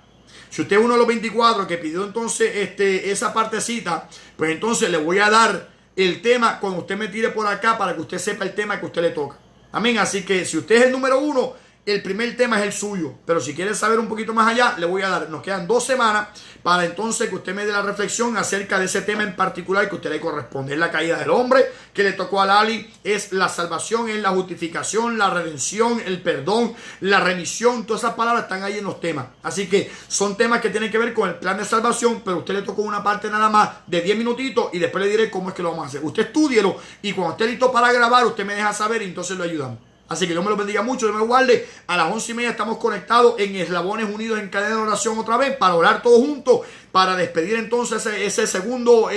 Si usted es uno de los 24 que pidió entonces esa partecita, pues entonces le voy a dar el tema cuando usted me tire por acá para que usted sepa el tema que a usted le toca. Amén. Así que si usted es el número 1, el primer tema es el suyo. Pero si quiere saber un poquito más allá, le voy a dar. Nos quedan 2 semanas para entonces que usted me dé la reflexión acerca de ese tema en particular que a usted le corresponde. Es la caída del hombre que le tocó a Lali. Es la salvación, es la justificación, la redención, el perdón, la remisión. Todas esas palabras están ahí en los temas. Así que son temas que tienen que ver con el plan de salvación, pero a usted le tocó una parte nada más de 10 minutitos y después le diré cómo es que lo vamos a hacer. Usted estúdielo y cuando esté listo para grabar, usted me deja saber y entonces lo ayudamos. Así que Dios me lo bendiga mucho, Dios me lo guarde. A las 11:30 estamos conectados en Eslabones Unidos en cadena de oración otra vez para orar todos juntos, para despedir entonces ese segundo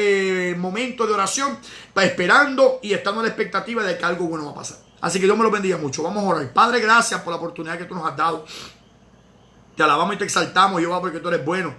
momento de oración, esperando y estando a la expectativa de que algo bueno va a pasar. Así que Dios me lo bendiga mucho. Vamos a orar. Padre, gracias por la oportunidad que tú nos has dado. Te alabamos y te exaltamos, Jehová, porque tú eres bueno.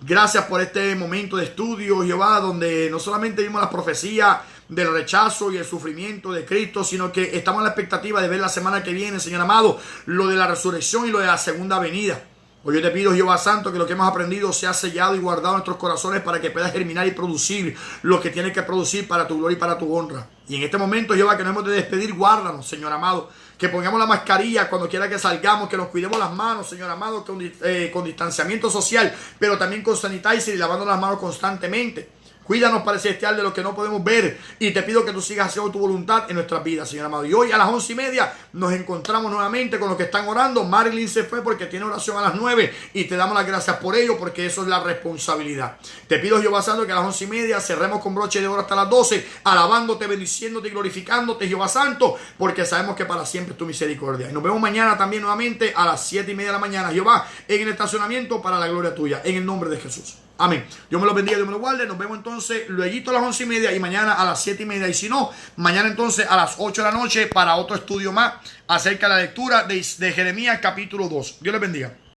Gracias por este momento de estudio, Jehová, donde no solamente vimos las profecías del rechazo y el sufrimiento de Cristo, sino que estamos en la expectativa de ver la semana que viene, Señor amado, lo de la resurrección y lo de la segunda venida. Hoy yo te pido, Jehová Santo, que lo que hemos aprendido sea sellado y guardado en nuestros corazones para que pueda germinar y producir lo que tiene que producir para tu gloria y para tu honra. Y en este momento, Jehová, que nos hemos de despedir, guárdanos, Señor amado. que pongamos la mascarilla cuando quiera que salgamos, que nos cuidemos las manos, Señor amado, con distanciamiento social, pero también con sanitizer y lavando las manos constantemente. Cuídanos, Padre Celestial, de lo que no podemos ver. Y te pido que tú sigas haciendo tu voluntad en nuestras vidas, Señor amado. Y hoy a las 11:30 nos encontramos nuevamente con los que están orando. Marilyn se fue porque tiene oración a las 9. Y te damos las gracias por ello, porque eso es la responsabilidad. Te pido, Jehová Santo, que a las 11:30 cerremos con broche de oro hasta las 12. Alabándote, bendiciéndote y glorificándote, Jehová Santo. Porque sabemos que para siempre es tu misericordia. Y nos vemos mañana también nuevamente a las 7:30 de la mañana, Jehová, en el estacionamiento para la gloria tuya. En el nombre de Jesús. Amén. Dios me los bendiga, Dios me los guarde. Nos vemos entonces luego a las 11:30 y mañana a las 7:30. Y si no, mañana entonces a las 8 de la noche para otro estudio más acerca de la lectura de Jeremías capítulo 2. Dios les bendiga.